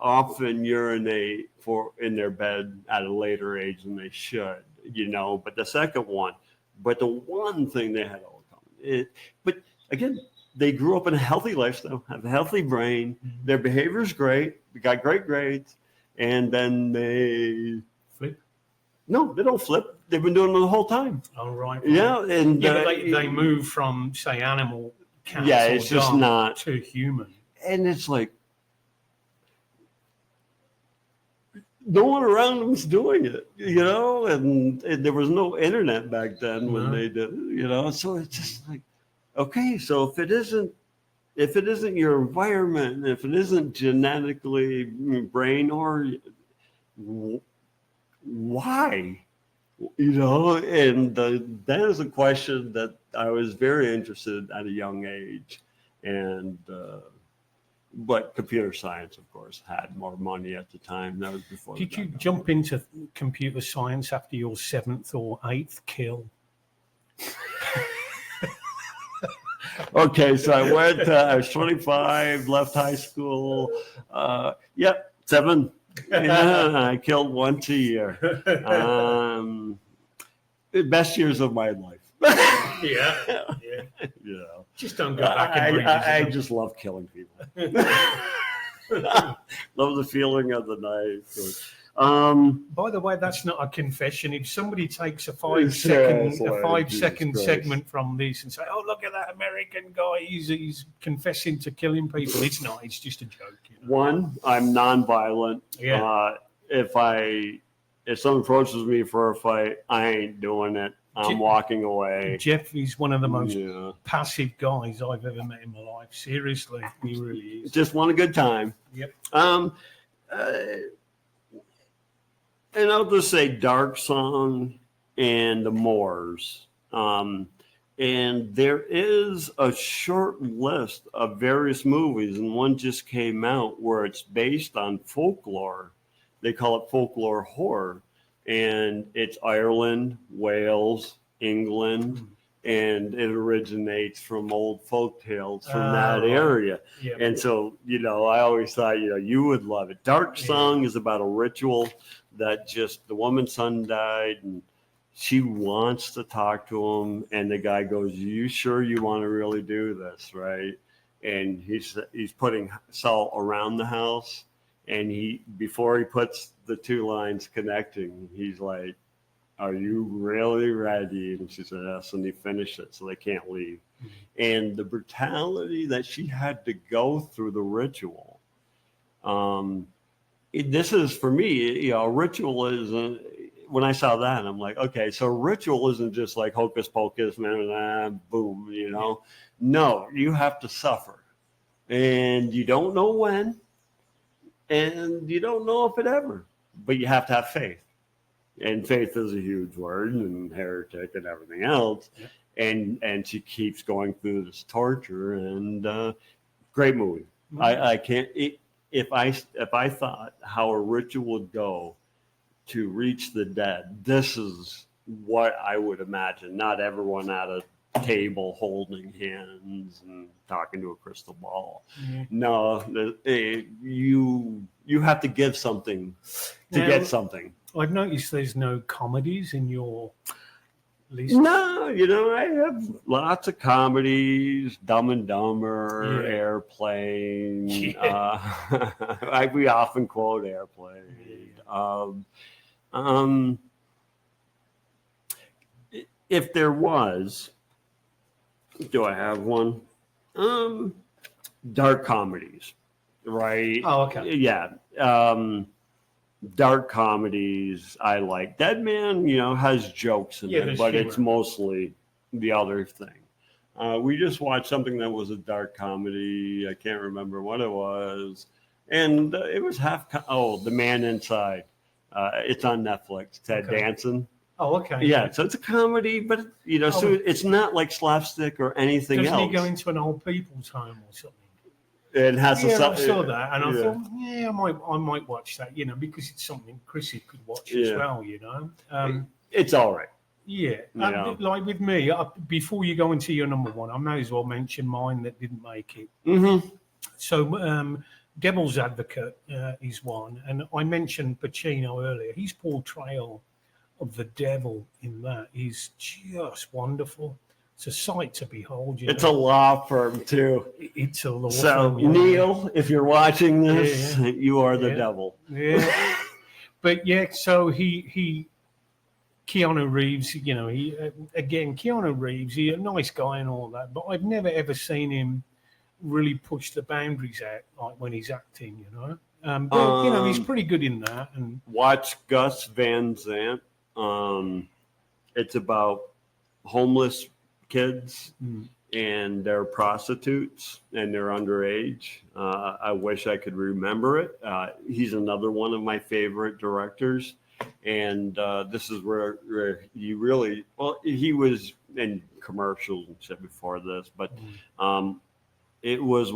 Speaker 3: often urinate in their bed at a later age than they should, you know. But the one thing they had overcome, but again, they grew up in a healthy lifestyle, have a healthy brain, their behavior is great, they got great grades, and then they
Speaker 2: flip.
Speaker 3: No, they don't flip. They've been doing it the whole time.
Speaker 2: Oh, right.
Speaker 3: Yeah, and
Speaker 2: but they move from, say, animal cats
Speaker 3: it's
Speaker 2: or
Speaker 3: just
Speaker 2: dog
Speaker 3: not
Speaker 2: to human.
Speaker 3: And it's like no one around them's doing it, you know, and there was no internet back then when they did it, you know. So it's just like, okay, so if it isn't your environment, if it isn't genetically brain or why, you know, and that is a question that I was very interested in at a young age, and but computer science, of course, had more money at the time. That was before.
Speaker 2: Did you jump into computer science after your 7th or 8th kill?
Speaker 3: Okay, so I went. I was 25, left high school. 7. Yeah, I killed once a year. Best years of my life.
Speaker 2: Yeah.
Speaker 3: You know,
Speaker 2: just don't go back and read
Speaker 3: I just love killing people. Love the feeling of the knife.
Speaker 2: By the way, that's not a confession. If somebody takes a 5-second segment from this and say, "Oh, look at that American guy, he's confessing to killing people," it's not. It's just a joke. You know?
Speaker 3: One, I'm nonviolent.
Speaker 2: Yeah.
Speaker 3: If someone approaches me for a fight, I ain't doing it. I'm walking away.
Speaker 2: Jeff is one of the most passive guys I've ever met in my life. Seriously, he really is.
Speaker 3: Just want a good time.
Speaker 2: Yep.
Speaker 3: And I'll just say Dark Song and The Moors. And there is a short list of various movies, and one just came out where it's based on folklore. They call it folklore horror. And it's Ireland, Wales, England, and it originates from old folk tales from that area.
Speaker 2: Yeah.
Speaker 3: And so, you know, I always thought, you know, you would love it. Dark Song is about a ritual that just the woman's son died and she wants to talk to him. And the guy goes, "You sure you want to really do this, right?" And he's putting salt around the house. And before he puts the two lines connecting, he's like, "Are you really ready?" And she said, "Yes." And he finished it, so they can't leave. Mm-hmm. And the brutality that she had to go through the ritual. This is, for me, you know, ritual is, when I saw that, I'm like, okay, so ritual isn't just like hocus pocus, boom, you know. No, you have to suffer. And you don't know when. And you don't know if it ever, but you have to have faith. And faith is a huge word, and heretic and everything else. Yeah. And she keeps going through this torture, and great movie. I can't. If I thought how a ritual would go to reach the dead, this is what I would imagine. Not everyone at a table holding hands and talking to a crystal ball.
Speaker 2: Yeah.
Speaker 3: No, you have to give something to
Speaker 2: Now,
Speaker 3: get something.
Speaker 2: I've noticed there's no comedies in your list.
Speaker 3: No, I have lots of comedies, Dumb and Dumber,
Speaker 2: Yeah.
Speaker 3: Airplane.
Speaker 2: Yeah.
Speaker 3: We often quote Airplane. If there was, do I have one? Dark comedies, right?
Speaker 2: Oh, okay.
Speaker 3: Yeah. Dark comedies I like. Dead Man, has jokes in
Speaker 2: Yeah,
Speaker 3: it,
Speaker 2: there's
Speaker 3: but
Speaker 2: humor.
Speaker 3: it's mostly the other thing. We just watched something that was a dark comedy. I can't remember what it was. And it was The Man Inside. It's on Netflix. Ted
Speaker 2: Okay.
Speaker 3: Danson.
Speaker 2: Oh, okay.
Speaker 3: Yeah, so it's a comedy, but so it's not like slapstick or anything
Speaker 2: Doesn't
Speaker 3: else.
Speaker 2: he go into an old people's home or something?
Speaker 3: It has
Speaker 2: Yeah,
Speaker 3: a
Speaker 2: I saw that, and I
Speaker 3: yeah.
Speaker 2: thought, I might watch that, because it's something Chrissy could watch as
Speaker 3: Yeah.
Speaker 2: well,
Speaker 3: It's all right.
Speaker 2: Yeah,
Speaker 3: Yeah.
Speaker 2: like with me, before you go into your number one, I may as well mention mine that didn't make it.
Speaker 3: Mm-hmm.
Speaker 2: So, Devil's Advocate is one, and I mentioned Pacino earlier. His portrayal of the devil in that is just wonderful. It's a sight to behold.
Speaker 3: It's a law firm too.
Speaker 2: It's a law
Speaker 3: So
Speaker 2: firm, yeah.
Speaker 3: Neil, if you're watching this,
Speaker 2: Yeah.
Speaker 3: you are the
Speaker 2: Yeah.
Speaker 3: devil.
Speaker 2: Yeah, but yeah, so Keanu Reeves, Keanu Reeves, he's a nice guy and all that, but I've never ever seen him really push the boundaries out like when he's acting, But he's pretty good in that. And
Speaker 3: Watch Gus Van Sant. It's about homeless kids and they're prostitutes and they're underage. I wish I could remember it. He's another one of my favorite directors. And this is where he really, he was in commercials and shit before this, but it was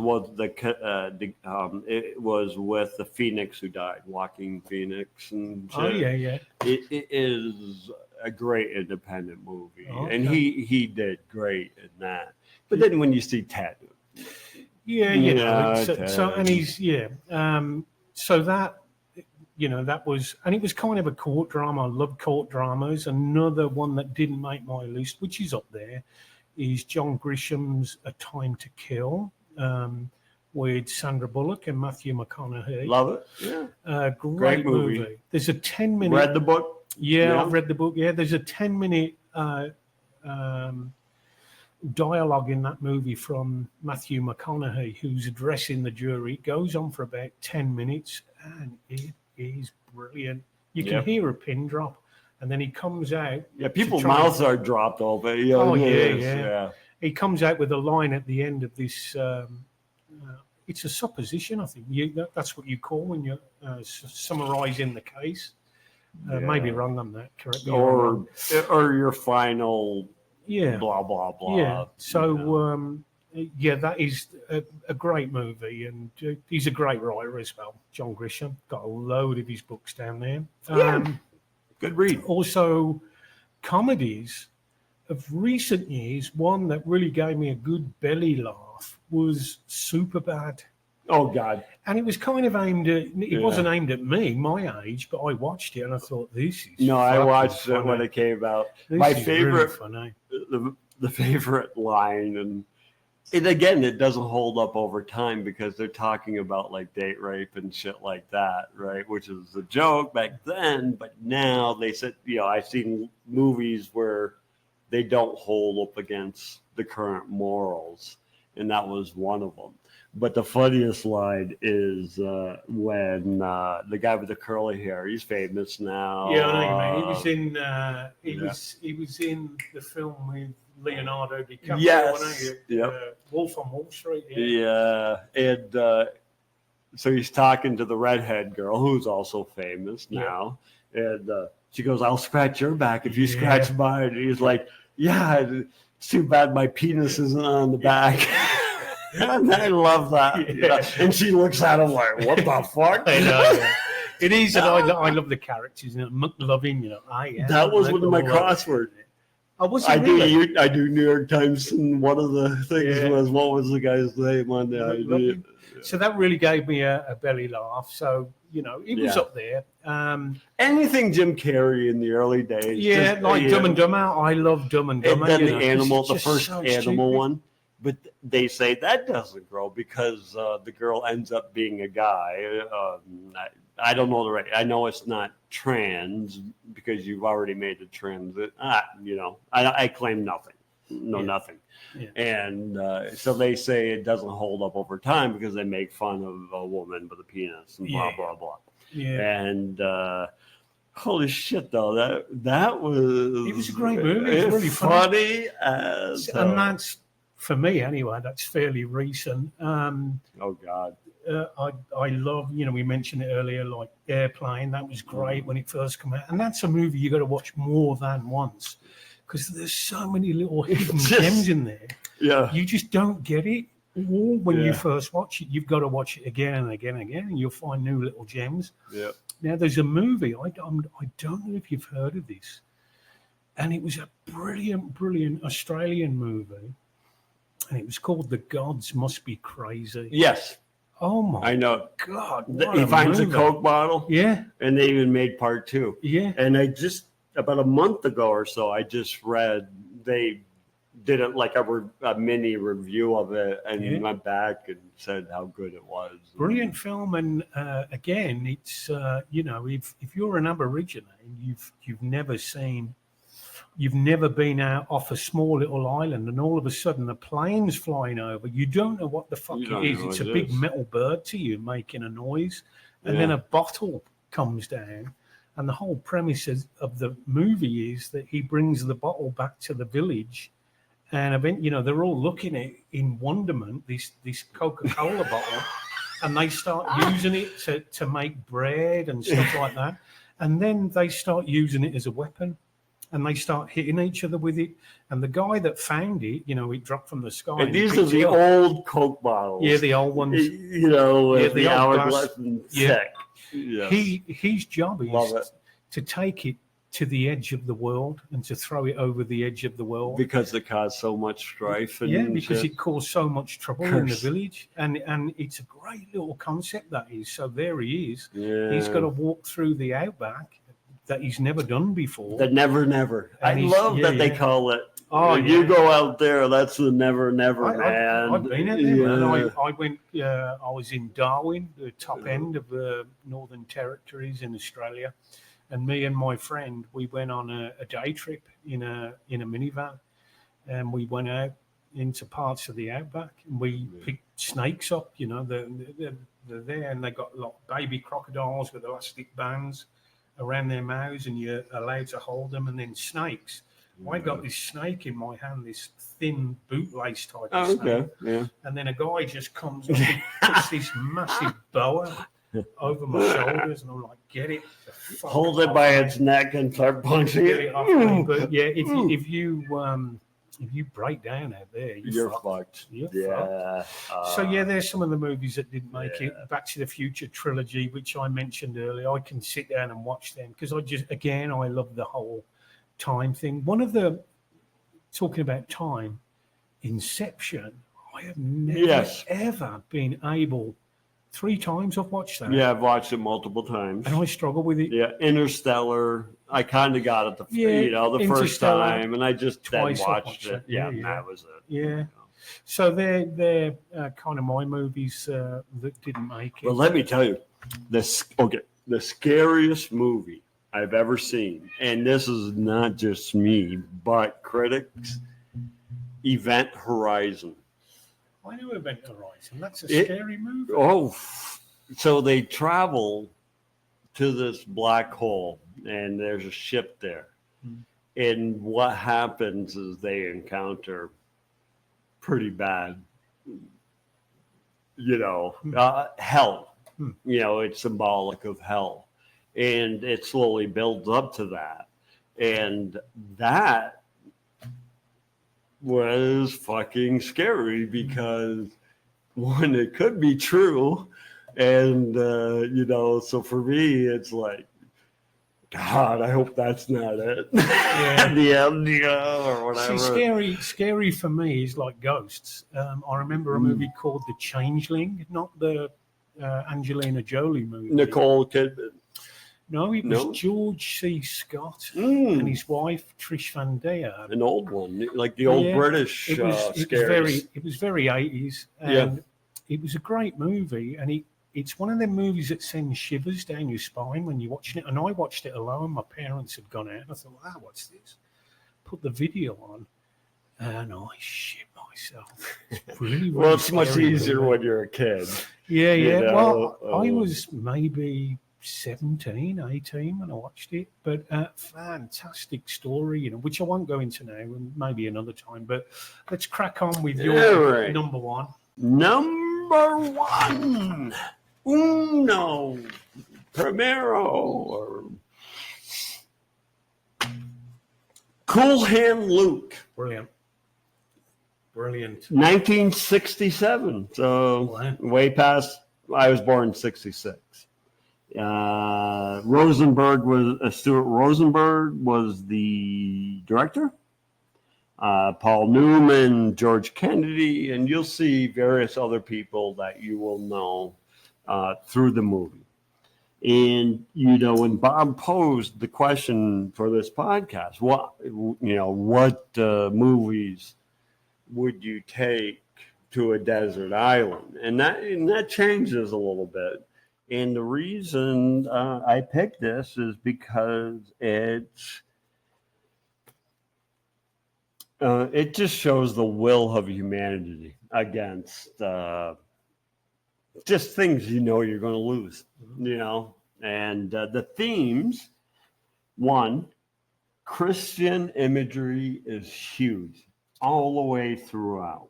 Speaker 3: it was with the Phoenix who died, Joaquin Phoenix, and shit.
Speaker 2: oh yeah,
Speaker 3: It is a great independent movie,
Speaker 2: Okay.
Speaker 3: and he did great in that. But then when you see Ted,
Speaker 2: yeah, so
Speaker 3: Ted.
Speaker 2: and he's so that. That was, and it was kind of a court drama. I love court dramas. Another one that didn't make my list, which is up there, is John Grisham's A Time to Kill with Sandra Bullock and Matthew McConaughey.
Speaker 3: love it. Yeah,
Speaker 2: Great
Speaker 3: movie.
Speaker 2: movie. There's a 10-minute.
Speaker 3: read the book.
Speaker 2: Yeah,
Speaker 3: Yeah.
Speaker 2: I've read the book. Yeah, there's a 10-minute dialogue in that movie from Matthew McConaughey, who's addressing the jury. It goes on for about 10 minutes, and it is brilliant. You can
Speaker 3: Yep.
Speaker 2: hear a pin drop, and then he comes out.
Speaker 3: Yeah, people's
Speaker 2: try and-
Speaker 3: mouths are dropped open.
Speaker 2: Oh,
Speaker 3: it
Speaker 2: yeah,
Speaker 3: is,
Speaker 2: yeah. He comes out with a line at the end of this. It's a supposition, I think. That's what you call when you're summarising the case. Maybe
Speaker 3: Yeah.
Speaker 2: wrong on that. Correct me if I'm wrong.
Speaker 3: Or your final
Speaker 2: Yeah.
Speaker 3: blah blah blah.
Speaker 2: Yeah. So, that is a great movie, and he's a great writer as well. John Grisham, got a load of his books down there.
Speaker 3: Good read.
Speaker 2: Also, comedies of recent years. One that really gave me a good belly laugh was Superbad.
Speaker 3: Oh God.
Speaker 2: And it was kind of aimed at, it
Speaker 3: Yeah.
Speaker 2: wasn't aimed at me, my age, but I watched it and I thought, this is
Speaker 3: No, I
Speaker 2: fucking
Speaker 3: watched it
Speaker 2: funny.
Speaker 3: when it came out.
Speaker 2: This
Speaker 3: My
Speaker 2: is
Speaker 3: favorite,
Speaker 2: really funny.
Speaker 3: the favorite line, and it doesn't hold up over time because they're talking about like date rape and shit like that, right? Which is a joke back then, but now they said, I've seen movies where they don't hold up against the current morals, and that was one of them. But the funniest line is when the guy with the curly hair, he's famous now.
Speaker 2: Yeah, I know what you mean. He was in.
Speaker 3: yeah.
Speaker 2: He was in the film with Leonardo DiCaprio.
Speaker 3: Yes.
Speaker 2: Wasn't he?
Speaker 3: Yep.
Speaker 2: Wolf on Wall Street.
Speaker 3: Yeah, and so he's talking to the redhead girl, who's also famous now, and she goes, "I'll scratch your back if you
Speaker 2: Yeah.
Speaker 3: scratch mine." And he's like, "Yeah, it's too bad my penis isn't on the back." And I love that.
Speaker 2: Yeah.
Speaker 3: And she looks at him like, what the fuck?
Speaker 2: I know. Yeah. It is, and I love the characters. You know, McLovin. You know,
Speaker 3: That was one of my
Speaker 2: all that.
Speaker 3: crosswords.
Speaker 2: Oh, was it
Speaker 3: I
Speaker 2: really?
Speaker 3: do New York Times, and one of the things
Speaker 2: Yeah.
Speaker 3: was, what was the guy's name on there?
Speaker 2: McLovin. So that really gave me a belly laugh. So you know, it was
Speaker 3: Yeah.
Speaker 2: up there.
Speaker 3: Anything Jim Carrey in the early days.
Speaker 2: Yeah,
Speaker 3: just,
Speaker 2: like
Speaker 3: you
Speaker 2: Dumb
Speaker 3: know,
Speaker 2: and Dumber. I love Dumb and
Speaker 3: and
Speaker 2: Dumber.
Speaker 3: then
Speaker 2: you
Speaker 3: the
Speaker 2: know, 'cause
Speaker 3: animal,
Speaker 2: it's
Speaker 3: the
Speaker 2: just
Speaker 3: first
Speaker 2: so
Speaker 3: animal
Speaker 2: stupid.
Speaker 3: one. But they say that doesn't grow because the girl ends up being a guy. I don't know the right. I know it's not trans because you've already made the transit. You know, I claim nothing. No,
Speaker 2: Yeah.
Speaker 3: nothing.
Speaker 2: Yeah.
Speaker 3: And so they say it doesn't hold up over time because they make fun of a woman with a penis and blah
Speaker 2: Yeah.
Speaker 3: blah blah.
Speaker 2: Yeah.
Speaker 3: And holy shit, though that was
Speaker 2: It was a great movie. It was really
Speaker 3: funny as hell.
Speaker 2: And that's, for me anyway, that's fairly recent.
Speaker 3: Oh God.
Speaker 2: I love, you know, we mentioned it earlier, like Airplane. That was great when it first came out. And that's a movie you got to watch more than once because there's so many little hidden
Speaker 3: Just-
Speaker 2: gems in there.
Speaker 3: Yeah.
Speaker 2: You just don't get it all when you
Speaker 3: Yeah.
Speaker 2: first watch it. You've got to watch it again and again and again, and you'll find new little gems.
Speaker 3: Yeah.
Speaker 2: Now, there's a movie, I don't know if you've heard of this, and it was a brilliant Australian movie, and it was called The Gods Must Be Crazy.
Speaker 3: Yes,
Speaker 2: Oh my
Speaker 3: I know.
Speaker 2: God.
Speaker 3: He
Speaker 2: what
Speaker 3: finds a
Speaker 2: movie.
Speaker 3: Coke bottle,
Speaker 2: Yeah,
Speaker 3: and they even made part 2.
Speaker 2: yeah.
Speaker 3: And I just about a month ago or so, I just read they did it like a mini review of it, and
Speaker 2: Yeah.
Speaker 3: went back and said how good it was.
Speaker 2: Brilliant film, and again, it's you know, if you're an Aborigine and you've never been out off a small little island, and all of a sudden a plane's flying over, you don't know what the fuck
Speaker 3: You
Speaker 2: it
Speaker 3: don't
Speaker 2: is.
Speaker 3: know
Speaker 2: It's
Speaker 3: what
Speaker 2: a
Speaker 3: it
Speaker 2: big
Speaker 3: is.
Speaker 2: metal bird to you making a noise, and then
Speaker 3: Yeah.
Speaker 2: a bottle comes down, and the whole premise of the movie is that he brings the bottle back to the village. And you know, they're all looking at it in wonderment, this Coca-Cola bottle, and they start using it to make bread and stuff like that. And then they start using it as a weapon, and they start hitting each other with it. And the guy that found it, you know, it dropped from the sky.
Speaker 3: And
Speaker 2: he
Speaker 3: these are
Speaker 2: picked
Speaker 3: the
Speaker 2: it up.
Speaker 3: old Coke bottles.
Speaker 2: Yeah, the old ones.
Speaker 3: You know,
Speaker 2: Yeah,
Speaker 3: with
Speaker 2: the
Speaker 3: the
Speaker 2: old glass.
Speaker 3: hourglass and
Speaker 2: Yeah.
Speaker 3: thick. Yes.
Speaker 2: His job
Speaker 3: Love it.
Speaker 2: is to take it to the edge of the world and to throw it over the edge of the world.
Speaker 3: Because it caused so much strife. And
Speaker 2: Yeah, because
Speaker 3: shit.
Speaker 2: it caused so much trouble in the
Speaker 3: Curse.
Speaker 2: village, and it's a great little concept that is. So there he is.
Speaker 3: Yeah.
Speaker 2: He's got to walk through the outback that he's never done before.
Speaker 3: The never. I
Speaker 2: And he's-
Speaker 3: love that they
Speaker 2: yeah.
Speaker 3: call it.
Speaker 2: Oh,
Speaker 3: When you
Speaker 2: yeah.
Speaker 3: go out there, that's the never, man.
Speaker 2: I've been out there, man.
Speaker 3: Yeah.
Speaker 2: I went. I was in Darwin, the top end of the Northern Territories in Australia, and me and my friend, we went on a day trip in a minivan, and we went out into parts of the outback, and we picked snakes up. You know, they're there, and they got like baby crocodiles with elastic bands around their mouths, and you're allowed to hold them, and then snakes. I got this snake in my hand, this thin bootlace type of
Speaker 3: Oh,
Speaker 2: snake.
Speaker 3: okay. Yeah.
Speaker 2: And then a guy just comes up and puts this massive boa over my shoulders, and I'm like, get it the fuck
Speaker 3: Hold it
Speaker 2: off
Speaker 3: by
Speaker 2: me.
Speaker 3: its neck and start punching
Speaker 2: Get
Speaker 3: it.
Speaker 2: it off me. But yeah, if you break down out there,
Speaker 3: You're
Speaker 2: fucked.
Speaker 3: fucked.
Speaker 2: You're
Speaker 3: Yeah.
Speaker 2: So yeah, there's some of the movies that didn't make
Speaker 3: Yeah.
Speaker 2: it. Back to the Future trilogy, which I mentioned earlier, I can sit down and watch them because I love the whole time thing. One of the talking about time, Inception. I have never
Speaker 3: Yes.
Speaker 2: ever been able. 3 times I've watched that.
Speaker 3: Yeah, I've watched it multiple times.
Speaker 2: And I struggle with it.
Speaker 3: Yeah, Interstellar. I kind of got it the first
Speaker 2: Interstellar,
Speaker 3: time, and I just then
Speaker 2: twice I've
Speaker 3: watched
Speaker 2: watched
Speaker 3: it.
Speaker 2: it.
Speaker 3: Yeah,
Speaker 2: Yeah.
Speaker 3: that was it.
Speaker 2: Yeah. So they're kind of my movies that didn't make it.
Speaker 3: But let me tell you, the scariest movie I've ever seen, and this is not just me, but critics, Event Horizon.
Speaker 2: I know Event Horizon. That's a
Speaker 3: It-
Speaker 2: scary movie.
Speaker 3: Oh, so they travel to this black hole, and there's a ship there.
Speaker 2: Hmm.
Speaker 3: And what happens is they encounter pretty bad, hell.
Speaker 2: Hmm.
Speaker 3: It's symbolic of hell. And it slowly builds up to that. And that was fucking scary because one, it could be true. And, so for me, it's like, God, I hope that's not it.
Speaker 2: Yeah.
Speaker 3: The end, or whatever.
Speaker 2: See, scary for me is like ghosts. I remember a movie called The Changeling, not the Angelina Jolie movie.
Speaker 3: Nicole Kidman.
Speaker 2: No, it
Speaker 3: No?
Speaker 2: was George C. Scott and his wife Trish Van Dare.
Speaker 3: An old one, like the old
Speaker 2: Yeah,
Speaker 3: British
Speaker 2: it was
Speaker 3: scares.
Speaker 2: it was very 80s, and it was a great movie. And it's one of them movies that sends shivers down your spine when you're watching it. And I watched it alone. My parents had gone out, and I thought, "Wow, what's this?" Put the video on, and I shit myself. It's really,
Speaker 3: Well, it's much
Speaker 2: scary
Speaker 3: easier
Speaker 2: movie.
Speaker 3: when you're a kid.
Speaker 2: Yeah.
Speaker 3: you know,
Speaker 2: Well, I was maybe 17, 18 when I watched it, but fantastic story, which I won't go into now, and maybe another time. But let's crack on with your
Speaker 3: All right.
Speaker 2: number one.
Speaker 3: Number one, uno, primero, or Cool Hand Luke,
Speaker 2: Brilliant.
Speaker 3: 1967. So
Speaker 2: Wow.
Speaker 3: way past. I was born in '66. Stuart Rosenberg was the director. Paul Newman, George Kennedy, and you'll see various other people that you will know through the movie. And when Bob posed the question for this podcast, what movies would you take to a desert island? And that changes a little bit. And the reason I picked this is because it just shows the will of humanity against just things you're going to lose, And the themes, one, Christian imagery is huge all the way throughout.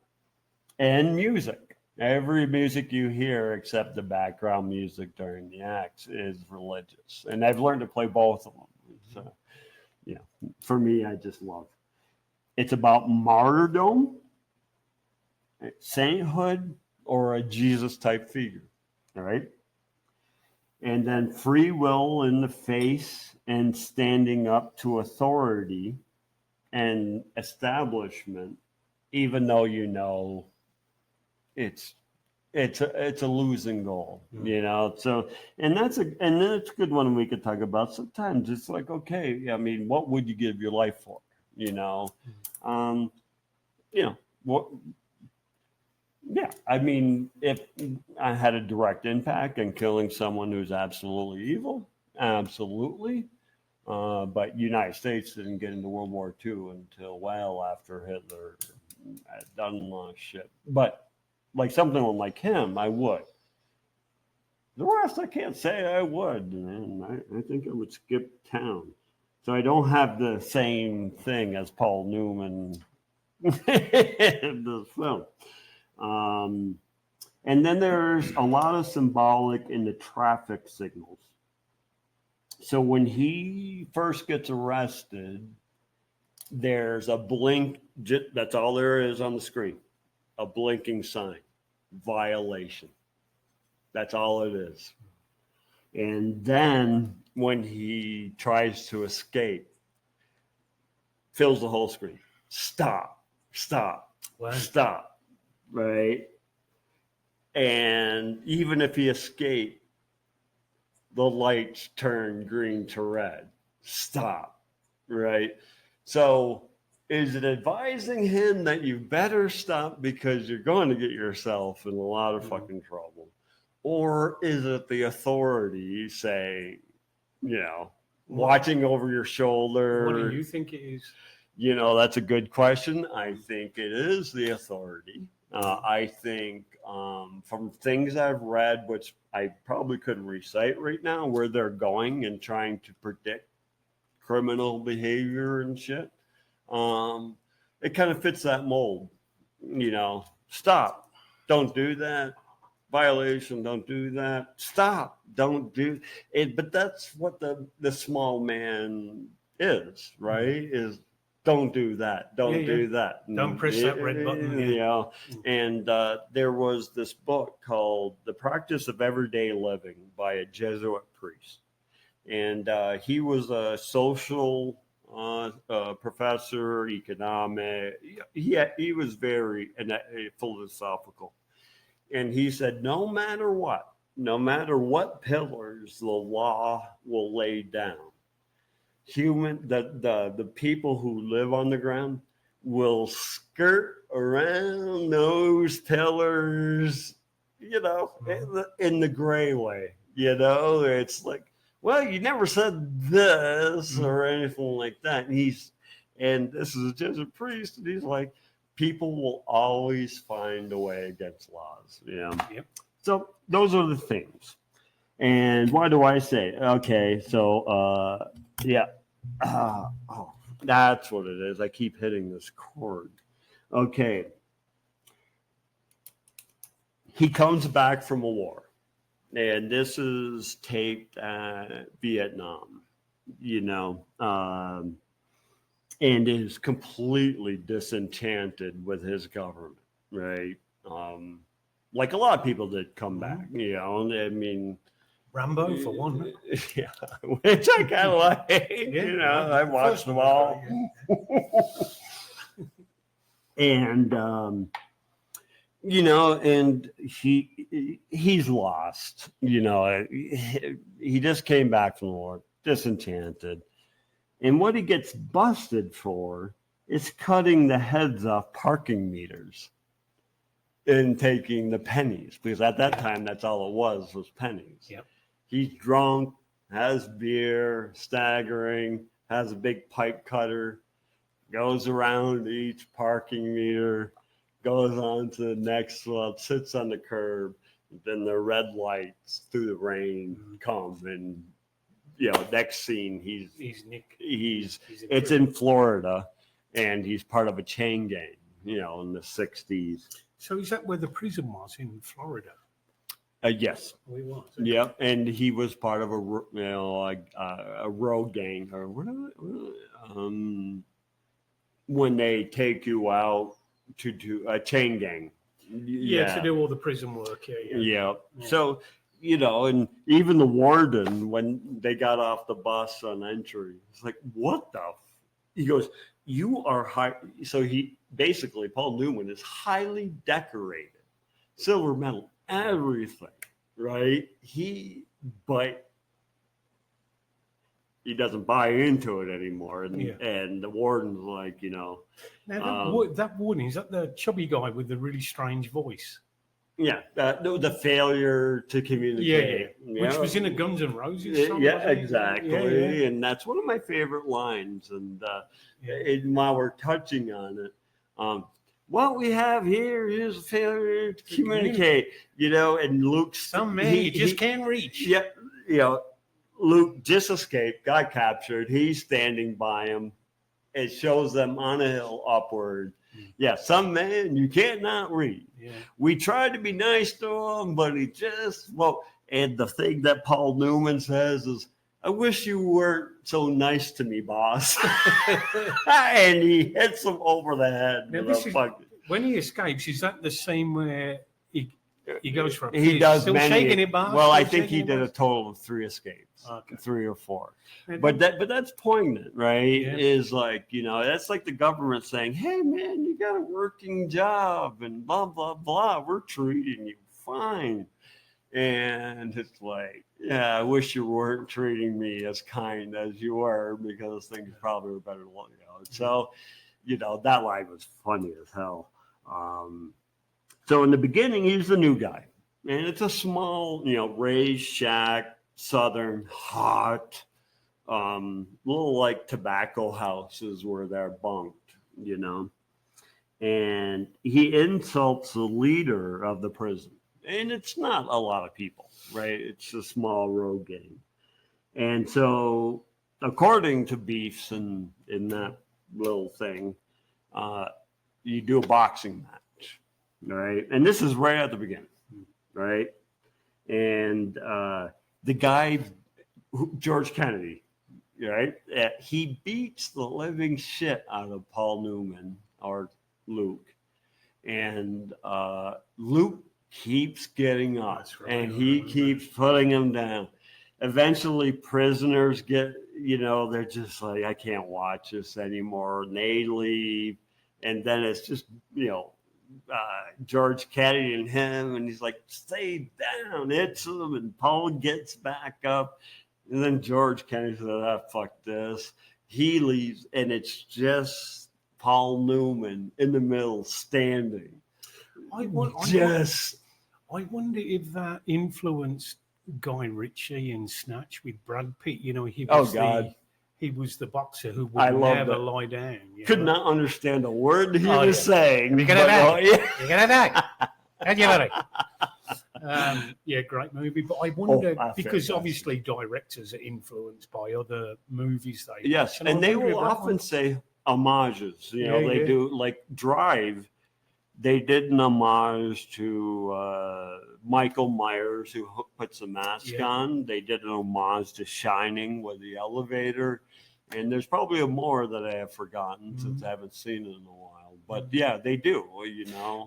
Speaker 3: And music. Every music you hear, except the background music during the acts, is religious. And I've learned to play both of them. So, for me, I just love it. It's about martyrdom, sainthood, or a Jesus-type figure, all right? And then free will in the face and standing up to authority and establishment, even though it's a losing goal, So, and that's a good one we could talk about. Sometimes it's like, okay, I mean, what would you give your life for? What? Yeah, I mean, if I had a direct impact in killing someone who's absolutely evil, absolutely. But United States didn't get into World War II until well after Hitler had done a lot of shit. But like something like him, I would. The rest, I can't say I would. And I think I would skip town. So I don't have the same thing as Paul Newman in the film. And then there's a lot of symbolic in the traffic signals. So when he first gets arrested, there's a blink. That's all there is on the screen. A blinking sign. Violation. That's all it is. And then when he tries to escape, fills the whole screen. Stop.
Speaker 2: Wow.
Speaker 3: Stop. Right? And even if he escaped, the lights turn green to red. Stop. Right? So is it advising him that you better stop because you're going to get yourself in a lot of fucking trouble? Or is it the authority, say, watching over your shoulder?
Speaker 2: What do you think it is?
Speaker 3: That's a good question. I think it is the authority. I think from things I've read, which I probably couldn't recite right now, where they're going and trying to predict criminal behavior and shit, it kind of fits that mold. Stop. Don't do that. Violation. Don't do that. Stop. Don't do it. But that's what the small man is, right? Is don't do that. Don't
Speaker 2: Yeah, yeah.
Speaker 3: do that.
Speaker 2: Don't press that red button, yeah.
Speaker 3: You know, and there was this book called The Practice of Everyday Living by a Jesuit priest. And he was a social professor, economic. He was very philosophical. And he said, no matter what pillars the law will lay down, the people who live on the ground will skirt around those pillars, you know, in the gray way. You know, it's like, well, you never said this or anything like that. And this is just a priest, and he's like, people will always find a way against laws. Yeah.
Speaker 2: Yep.
Speaker 3: So those are the things. And why do I say? Okay, so yeah. Oh, that's what it is. I keep hitting this chord. Okay. He comes back from a war. And this is taped at Vietnam, you know, and is completely disenchanted with his government, right? Like a lot of people that come back, you know, I mean,
Speaker 2: Rambo for one.
Speaker 3: Yeah, which I kind of like, you know, I watched them all. And, you know, and he's lost, you know, he just came back from the war, disenchanted. And what he gets busted for is cutting the heads off parking meters and taking the pennies, because at that time, that's all it was pennies.
Speaker 2: Yep.
Speaker 3: He's drunk, has beer, staggering, has a big pipe cutter, goes around each parking meter, goes on to the next one, sits on the curb, then the red lights through the rain come, and you know, next scene
Speaker 2: He's Nick.
Speaker 3: It's in Florida, and he's part of a chain gang, you know, in the 60s.
Speaker 2: So is that where the prison was in Florida?
Speaker 3: Yes.
Speaker 2: We was.
Speaker 3: Yep, and he was part of a road gang, or whatever. When they take you out to do a chain gang.
Speaker 2: Yeah, to do all the prison work.
Speaker 3: Yeah. So, you know, and even the warden, when they got off the bus on entry, it's like, what the? He goes, you are high. So he basically, Paul Newman is highly decorated, silver medal, everything, right? But he doesn't buy into it anymore. And the warden's like, you know.
Speaker 2: Now, that warden, is that the chubby guy with the really strange voice?
Speaker 3: Yeah, the failure to communicate.
Speaker 2: Yeah. Which was in a Guns N' Roses song.
Speaker 3: Yeah, exactly.
Speaker 2: Yeah.
Speaker 3: And that's one of my favorite lines. And while we're touching on it, what we have here is a failure to communicate, you know, and Luke's...
Speaker 2: Some man you just can't reach.
Speaker 3: Yeah, you know, Luke just escaped, got captured. He's standing by him. It shows them on a hill upward. Yeah, some man you can't not read.
Speaker 2: Yeah.
Speaker 3: We tried to be nice to him, but he just and the thing that Paul Newman says is, I wish you weren't so nice to me, boss. And he hits him over the head.
Speaker 2: Now, when he escapes, is that the same where he goes for a piss?
Speaker 3: He does
Speaker 2: Still
Speaker 3: many.
Speaker 2: Shaking it, boss?
Speaker 3: Well, I
Speaker 2: Still
Speaker 3: think he
Speaker 2: shaking it,
Speaker 3: did a
Speaker 2: boss?
Speaker 3: total of 3 escapes.
Speaker 2: Okay.
Speaker 3: 3 or 4.
Speaker 2: Yeah.
Speaker 3: But that's poignant, right?
Speaker 2: Yeah.
Speaker 3: Is like, you know, that's like the government saying, hey man, you got a working job and blah blah blah, we're treating you fine. And it's like, yeah, I wish you weren't treating me as kind as you were, because things probably were better long ago. So, you know, that line was funny as hell. So in the beginning, he's the new guy, and it's a small, you know, raised shack, southern, hot, little like tobacco houses where they're bunked, you know. And he insults the leader of the prison, and it's not a lot of people, right? It's a small road gang. And so, according to Beefs in that little thing, you do a boxing match, right? And this is right at the beginning, right? And the guy, George Kennedy, right? He beats the living shit out of Paul Newman or Luke, and Luke keeps getting up,
Speaker 2: That's right,
Speaker 3: and
Speaker 2: I
Speaker 3: he
Speaker 2: remember.
Speaker 3: keeps putting him down. Eventually, prisoners get, they're just like, I can't watch this anymore, and they leave, and then it's just, George Kennedy and him, and he's like, stay down, hits him, and Paul gets back up, and then George Kennedy said, fuck this. He leaves, and it's just Paul Newman in the middle, standing.
Speaker 2: I wonder if that influenced Guy Ritchie in Snatch with Brad Pitt. He was
Speaker 3: God.
Speaker 2: he was the boxer who
Speaker 3: I
Speaker 2: would
Speaker 3: loved
Speaker 2: never
Speaker 3: it.
Speaker 2: lie down.
Speaker 3: Could not understand a word he
Speaker 2: Oh,
Speaker 3: was
Speaker 2: yeah.
Speaker 3: saying.
Speaker 2: You're gonna
Speaker 3: but,
Speaker 2: die.
Speaker 3: yeah.
Speaker 2: You're gonna die. Don't you worry. Yeah, great movie. But I wonder, because
Speaker 3: fantastic.
Speaker 2: obviously directors are influenced by other movies they
Speaker 3: Yes,
Speaker 2: watch,
Speaker 3: and
Speaker 2: I
Speaker 3: they
Speaker 2: wonder if
Speaker 3: will
Speaker 2: that
Speaker 3: often
Speaker 2: one-
Speaker 3: say homages.
Speaker 2: Yeah,
Speaker 3: They
Speaker 2: yeah.
Speaker 3: do, like Drive. They did an homage to Michael Myers, who puts a mask
Speaker 2: Yeah.
Speaker 3: on. They did an homage to Shining with the elevator. And there's probably more that I have forgotten since I haven't seen it in a while. But yeah, they do,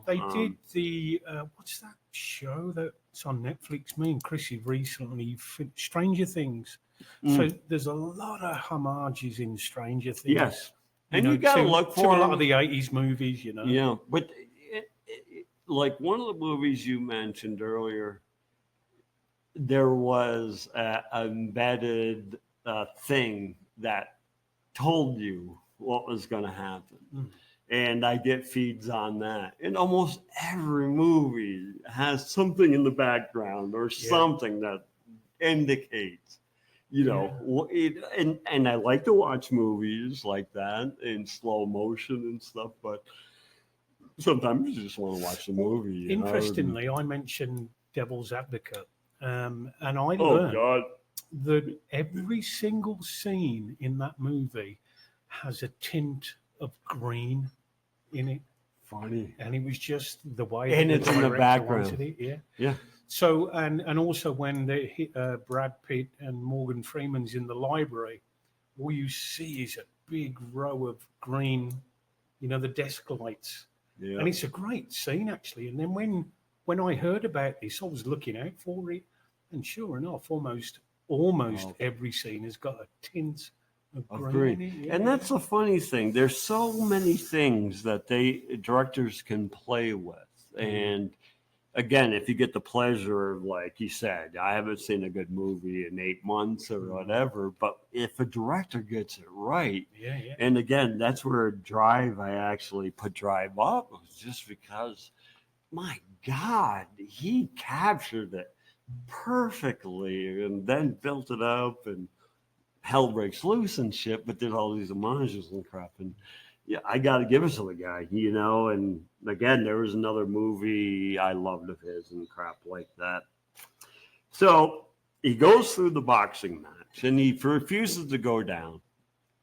Speaker 2: They did the what's that show that's on Netflix? Me and Chrissy recently, Stranger Things. So there's a lot of homages in Stranger Things.
Speaker 3: Yes. And you got to look
Speaker 2: to
Speaker 3: for
Speaker 2: a lot
Speaker 3: them.
Speaker 2: of the 80s movies,
Speaker 3: Yeah, but like one of the movies you mentioned earlier, there was an embedded thing that told you what was going to happen. And I get feeds on that. And almost every movie has something in the background or something that indicates, and I like to watch movies like that in slow motion and stuff, but sometimes you just want to watch the movie.
Speaker 2: Interestingly, I mentioned Devil's Advocate, and I
Speaker 3: Oh,
Speaker 2: learned
Speaker 3: God.
Speaker 2: that every single scene in that movie has a tint of green in it.
Speaker 3: Funny.
Speaker 2: And it was just the way
Speaker 3: And
Speaker 2: that
Speaker 3: it's in the
Speaker 2: director
Speaker 3: background.
Speaker 2: wanted it, yeah.
Speaker 3: Yeah.
Speaker 2: So and also when Brad Pitt and Morgan Freeman's in the library, all you see is a big row of green, the desk lights,
Speaker 3: Yeah.
Speaker 2: and it's a great scene actually. And then when I heard about this, I was looking out for it, and sure enough, almost every scene has got a tint of green in it. Yeah.
Speaker 3: And that's the funny thing. There's so many things that directors can play with. And again, if you get the pleasure of, like you said, I haven't seen a good movie in 8 months or whatever, but if a director gets it right,
Speaker 2: yeah.
Speaker 3: and again, that's where Drive, I actually put Drive up, was just because, my God, he captured it perfectly and then built it up, and Hell Breaks Loose and shit, but did all these homages and crap. And yeah, I got to give it to the guy, And again, there was another movie I loved of his and crap like that. So he goes through the boxing match and he refuses to go down,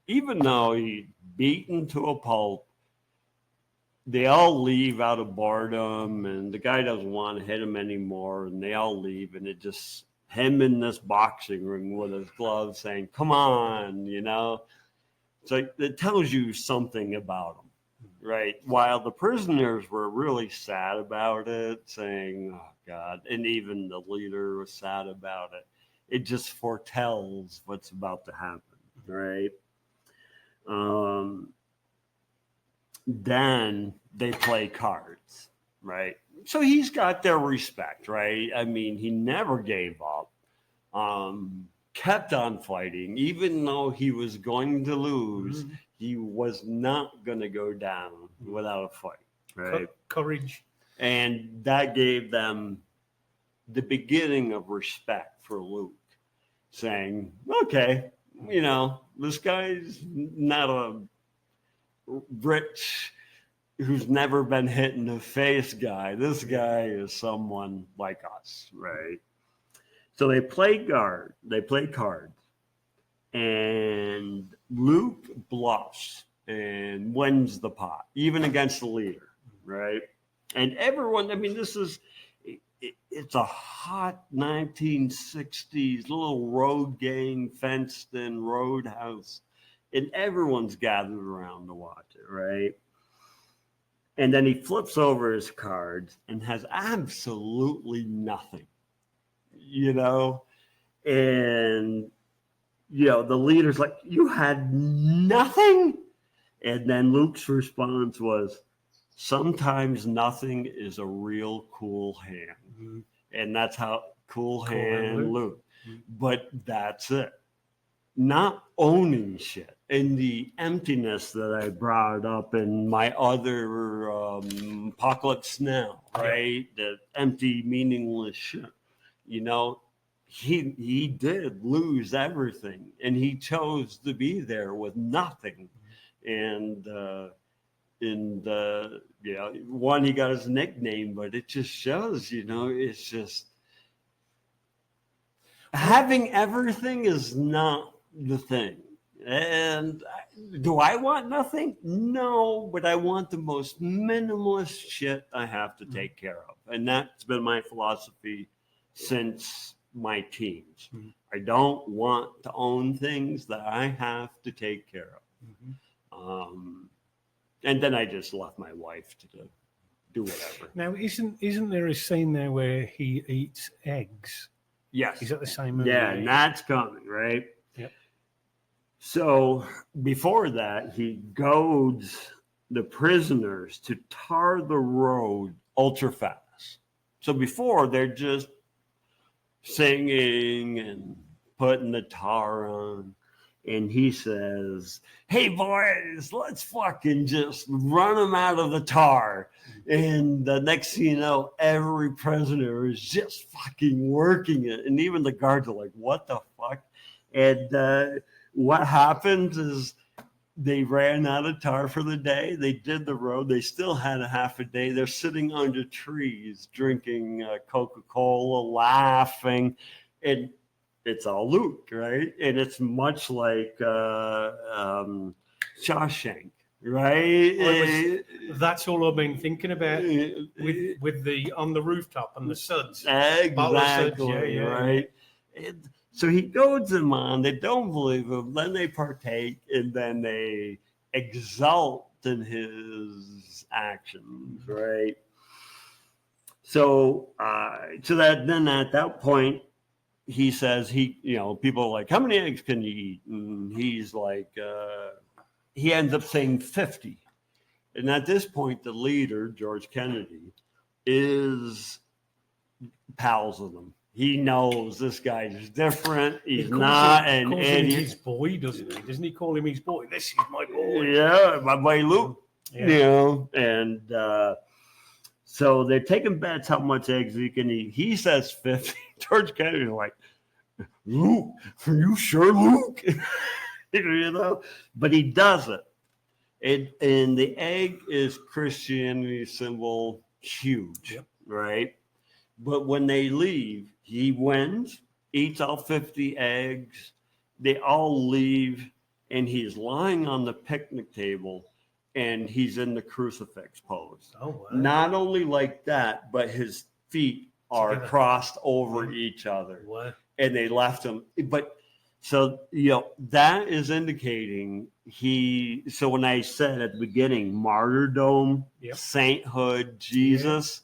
Speaker 3: even though he's beaten to a pulp. They all leave out of boredom, and the guy doesn't want to hit him anymore, and they all leave, and it just him in this boxing ring with his gloves saying, come on, So it tells you something about him, right? While the prisoners were really sad about it, saying, oh, God, and even the leader was sad about it. It just foretells what's about to happen, right? Then they play cards, right? So he's got their respect, right? I mean, he never gave up, kept on fighting, even though he was going to lose. He was not going to go down without a fight, right?
Speaker 2: Courage.
Speaker 3: And that gave them the beginning of respect for Luke, saying, okay, this guy's not a rich who's never been hit in the face guy. This guy is someone like us, right? So they play cards, and Luke bluffs and wins the pot, even against the leader, right? And everyone, I mean, this is it's a hot 1960s little road gang, fenced in roadhouse, and everyone's gathered around to watch it, right? And then he flips over his cards and has absolutely nothing, you know? And, you know, the leader's like, you had nothing? And then Luke's response was, sometimes nothing is a real cool hand.
Speaker 2: Mhm.
Speaker 3: And that's how cool
Speaker 2: Cool Hand
Speaker 3: hand
Speaker 2: Luke.
Speaker 3: Luke.
Speaker 2: Mhm.
Speaker 3: But that's it. Not owning shit and the emptiness that I brought up in my other Apocalypse Now, right? The empty, meaningless shit. You know, he did lose everything, and he chose to be there with nothing. And you know, one, he got his nickname, but it just shows, you know, it's just having everything is not the thing. And do I want nothing? No, but I want the most minimalist shit I have to take care of. And that's been my philosophy since my teens.
Speaker 2: Mhm.
Speaker 3: I don't want to own things that I have to take care
Speaker 2: Mhm.
Speaker 3: of. And then I just left my wife to do whatever.
Speaker 2: Now, isn't there a scene there where he eats eggs?
Speaker 3: Yes.
Speaker 2: Is that the same movie?
Speaker 3: Yeah, and that's coming, right?
Speaker 2: Yep.
Speaker 3: So before that, he goads the prisoners to tar the road ultra fast. So before, they're just singing and putting the tar on. And he says, hey, boys, let's fucking just run them out of the tar. And the next thing you know, every prisoner is just fucking working it. And even the guards are like, what the fuck? And what happens is they ran out of tar for the day. They did the road. They still had a half a day. They're sitting under trees, drinking Coca-Cola, laughing. And it's all Luke, right? And it's much like Shawshank, right?
Speaker 2: That's all I've been thinking about with the on the rooftop and the suds.
Speaker 3: Exactly,
Speaker 2: Yeah,
Speaker 3: right? And so he goads them on. They don't believe him. Then they partake, and then they exult in his actions, right? So, then at that point, he says people are like, how many eggs can you eat? And he's like, he ends up saying 50. And at this point, the leader, George Kennedy, is pals with him. He knows this guy's different. He's not an idiot.
Speaker 2: His boy, doesn't he? Doesn't he call him his boy? This is my boy.
Speaker 3: Yeah, my boy Luke.
Speaker 2: Yeah.
Speaker 3: You know, and so they're taking bets how much eggs he can eat. He says 50. George Kennedy's like, Luke, are you sure, Luke? You know, but he does it. And the egg is Christianity's symbol, huge,
Speaker 2: Yep.
Speaker 3: right? But when they leave, he wins, eats all 50 eggs. They all leave, and he's lying on the picnic table, and he's in the crucifix pose.
Speaker 2: Oh, wow.
Speaker 3: Not only like that, but his feet are
Speaker 2: Together.
Speaker 3: crossed over each other.
Speaker 2: Wow.
Speaker 3: And they left him. But so, that is indicating so when I said at the beginning, martyrdom,
Speaker 2: Yep.
Speaker 3: sainthood, Jesus,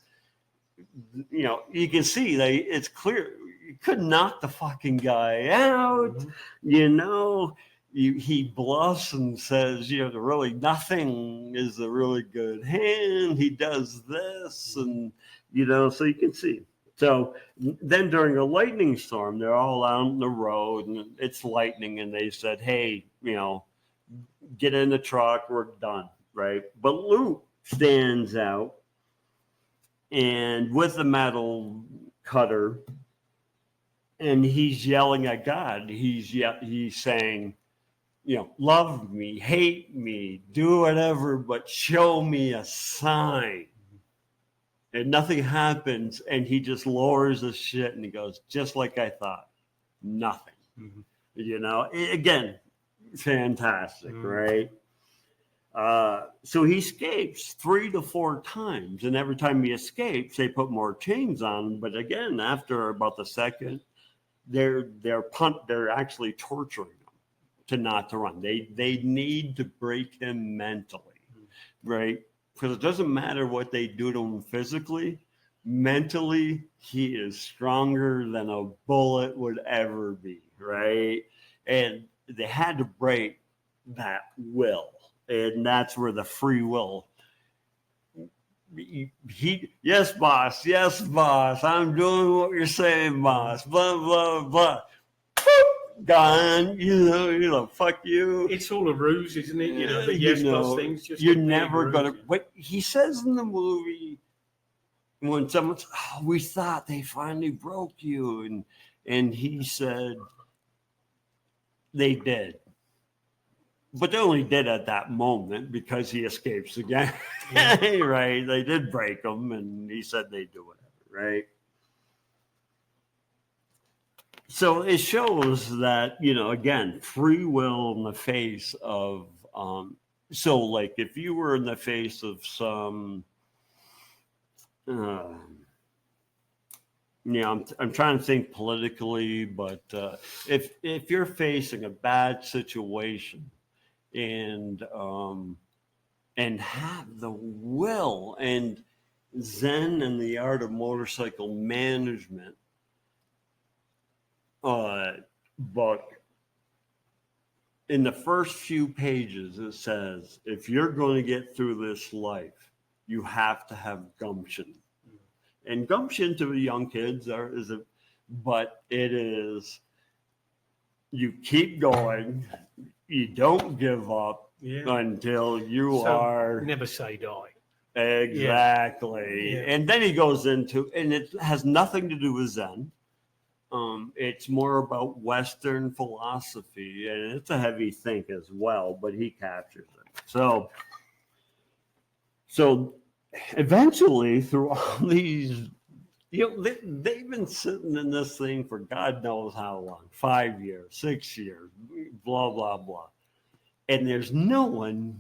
Speaker 3: you can see that it's clear. You could knock the fucking guy out,
Speaker 2: Mhm.
Speaker 3: He bluffs and says, really nothing is a really good hand. He does this, and so you can see. So then during a lightning storm, they're all out on the road and it's lightning, and they said, hey, get in the truck, we're done, right? But Luke stands out, and with the metal cutter, and he's yelling at God. He's saying, love me, hate me, do whatever, but show me a sign. And nothing happens, and he just lowers his shit, and he goes, just like I thought, nothing.
Speaker 2: Mhm.
Speaker 3: Again, fantastic, right? So he escapes 3 to 4 times, and every time he escapes, they put more chains on him. But again, after about the second, they're actually torturing him to not to run. They need to break him mentally, right? Because it doesn't matter what they do to him physically. Mentally, he is stronger than a bullet would ever be, right? And they had to break that will, and that's where the free will. Yes, boss, I'm doing what you're saying, boss. Blah blah blah. Gone, you know, fuck you.
Speaker 2: It's all a ruse, isn't it? You know, the yes boss thing's just
Speaker 3: you're
Speaker 2: a big
Speaker 3: never
Speaker 2: ruse.
Speaker 3: gonna. What he says in the movie when someone's, oh, we thought they finally broke you, and he said they did. But they only did at that moment because he escapes again.
Speaker 2: Yeah.
Speaker 3: Right? They did break him, and he said they'd do whatever, right? So it shows that, you know, again, free will in the face of, so like if you were in the face of some, you know, I'm trying to think politically, but if you're facing a bad situation, and have the will, and Zen and the Art of Motorcycle Management book, in the first few pages it says, if you're going to get through this life, you have to have gumption. And gumption to the young kids but it is, you keep going. You don't give up until you are.
Speaker 2: Never say die.
Speaker 3: Exactly.
Speaker 2: Yeah.
Speaker 3: And then he goes into, and it has nothing to do with Zen. It's more about Western philosophy, and it's a heavy think as well, but he captures it. So eventually, through all these, you know, they've been sitting in this thing for God knows how long, 5 years, 6 years, blah, blah, blah. And there's no one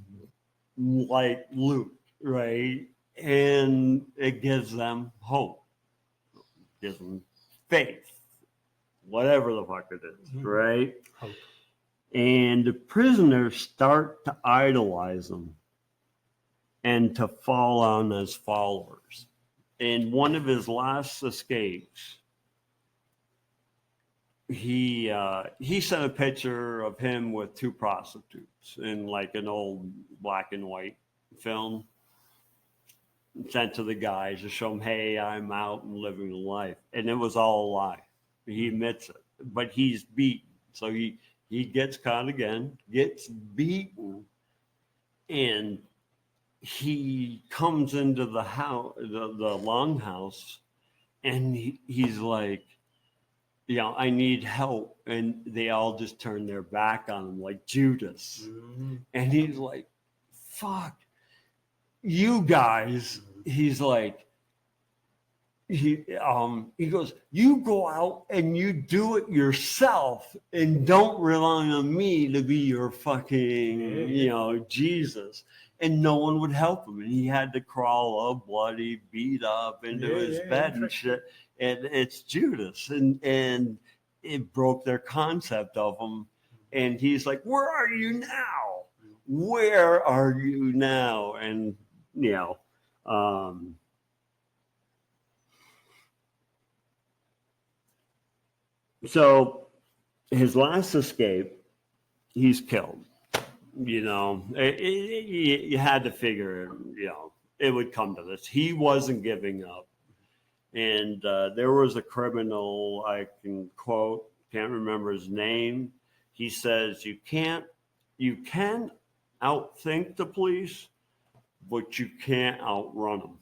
Speaker 3: like Luke, right? And it gives them hope, gives them faith, whatever the fuck it is, right?
Speaker 2: Hope.
Speaker 3: And the prisoners start to idolize them and to fall on as followers. In one of his last escapes, he sent a picture of him with 2 prostitutes in like an old black and white film, sent to the guys to show them, hey, I'm out and living a life. And it was all a lie. He admits it, but he's beaten. So he gets caught again, gets beaten, and he comes into the house, the longhouse, and he's like, you know, I need help. And they all just turn their back on him like Judas. Mm-hmm. And he's like, fuck you guys. He's like, he goes, you go out and you do it yourself and don't rely on me to be your fucking, you know, Jesus. And no one would help him. And he had to crawl all bloody, beat up into his bed and shit. And it's Judas. And it broke their concept of him. And he's like, where are you now? Where are you now? And, you know, so his last escape, he's killed. You know, you had to figure, you know, it would come to this. He wasn't giving up. And there was a criminal, I can quote, can't remember his name. He says, you can outthink the police, but you can't outrun them.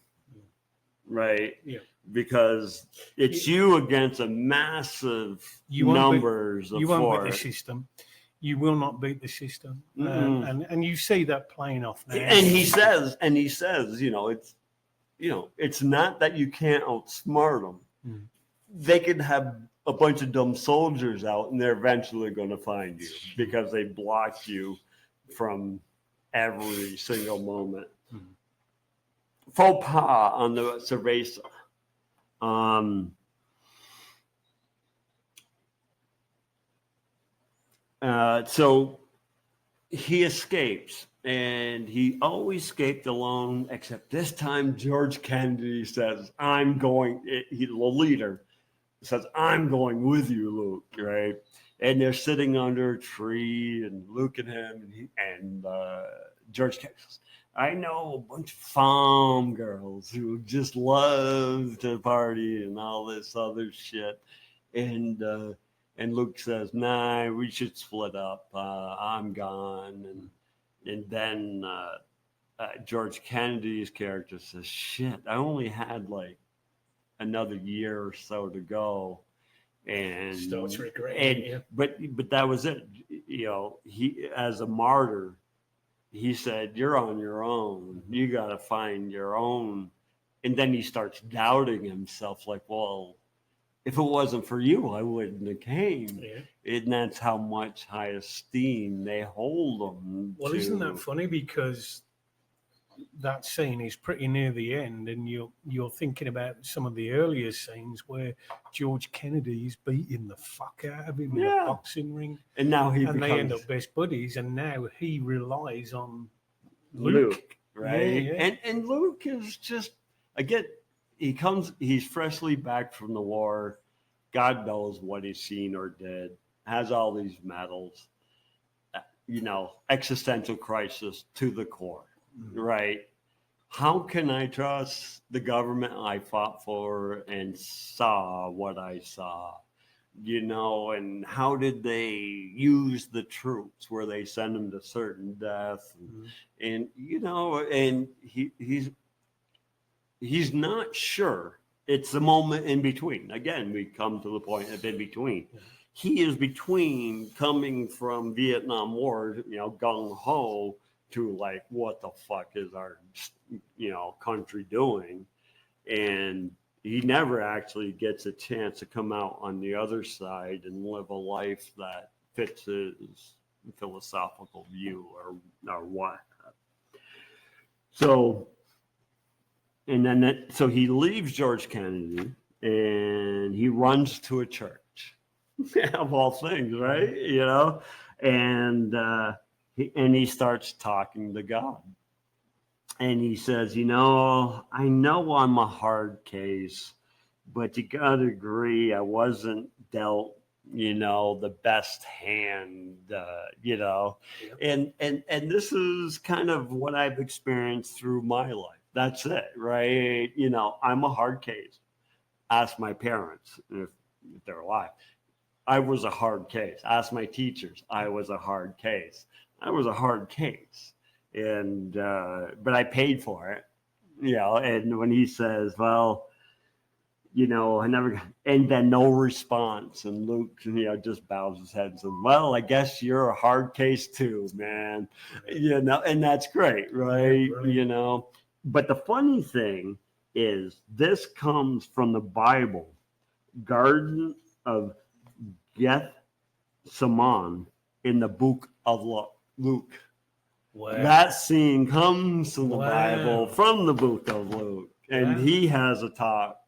Speaker 3: Right? Yeah. Because it's you against a massive numbers of force. You won't
Speaker 2: beat the system. You will not beat the system, and you see that playing off now.
Speaker 3: And he says, you know, it's not that you can't outsmart them. Mm. They could have a bunch of dumb soldiers out, and they're eventually going to find you because they blocked you from every single moment.
Speaker 2: Mhm.
Speaker 3: Faux pas on the Cerveza. So he escapes, and he always escaped alone, except this time George Kennedy says, I'm going, he's the leader, says, I'm going with you, Luke, right? And they're sitting under a tree, and Luke and him, and George Kennedy says, I know a bunch of farm girls who just love to party and all this other shit. And Luke says, "Nah, we should split up. I'm gone." And then George Kennedy's character says, "Shit, I only had like another year or so to go." And
Speaker 2: Starts regretting it.
Speaker 3: but that was it. You know, he as a martyr, he said, "You're on your own. You got to find your own." And then he starts doubting himself, like, "Well, if it wasn't for you, I wouldn't have came."
Speaker 2: Yeah.
Speaker 3: And that's how much high esteem they hold them.
Speaker 2: Well, isn't that funny? Because that scene is pretty near the end, and you're thinking about some of the earlier scenes where George Kennedy is beating the fuck out of him in a boxing ring,
Speaker 3: And now
Speaker 2: they end up best buddies, and now he relies on Luke,
Speaker 3: right?
Speaker 2: Yeah.
Speaker 3: And Luke is just again, he's freshly back from the war. God knows what he's seen or did. Has all these medals, existential crisis to the core. Right. How can I trust the government I fought for and saw what I saw? And how did they use the troops where they send them to certain death? And he's not sure. It's the moment in between. Again, we come to the point of in between. He is between coming from Vietnam War, gung ho, to like, what the fuck is our country doing? And he never actually gets a chance to come out on the other side and live a life that fits his philosophical view or what. So he leaves George Kennedy and he runs to a church of all things, right? And he starts talking to God. And he says, I know I'm a hard case, but you got to agree I wasn't dealt, the best hand, And this is kind of what I've experienced through my life. That's it, right? I'm a hard case. Ask my parents if they're alive. I was a hard case. Ask my teachers. I was a hard case. I was a hard case. And but I paid for it, and when he says, well, I never, and then no response, and Luke, just bows his head and says, well, I guess you're a hard case too, man. And that's great, right? But the funny thing is this comes from the Bible, Garden of Gethsemane, in the book of Luke.
Speaker 2: Wow.
Speaker 3: That scene comes from the Bible, from the book of Luke. And he has a talk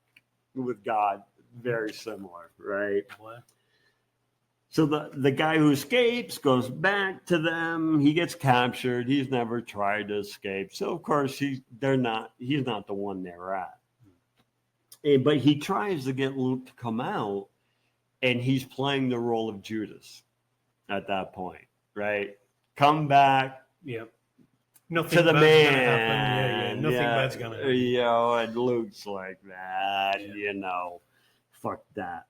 Speaker 3: with God very similar, right?
Speaker 2: Wow.
Speaker 3: So the guy who escapes goes back to them. He gets captured. He's never tried to escape. So, of course, he's not the one they're at. But he tries to get Luke to come out, and he's playing the role of Judas at that point, right? Come back.
Speaker 2: Yeah. Nothing
Speaker 3: to the
Speaker 2: bad's
Speaker 3: man.
Speaker 2: Gonna happen. Nothing bad's gonna happen.
Speaker 3: And Luke's like that, fuck that.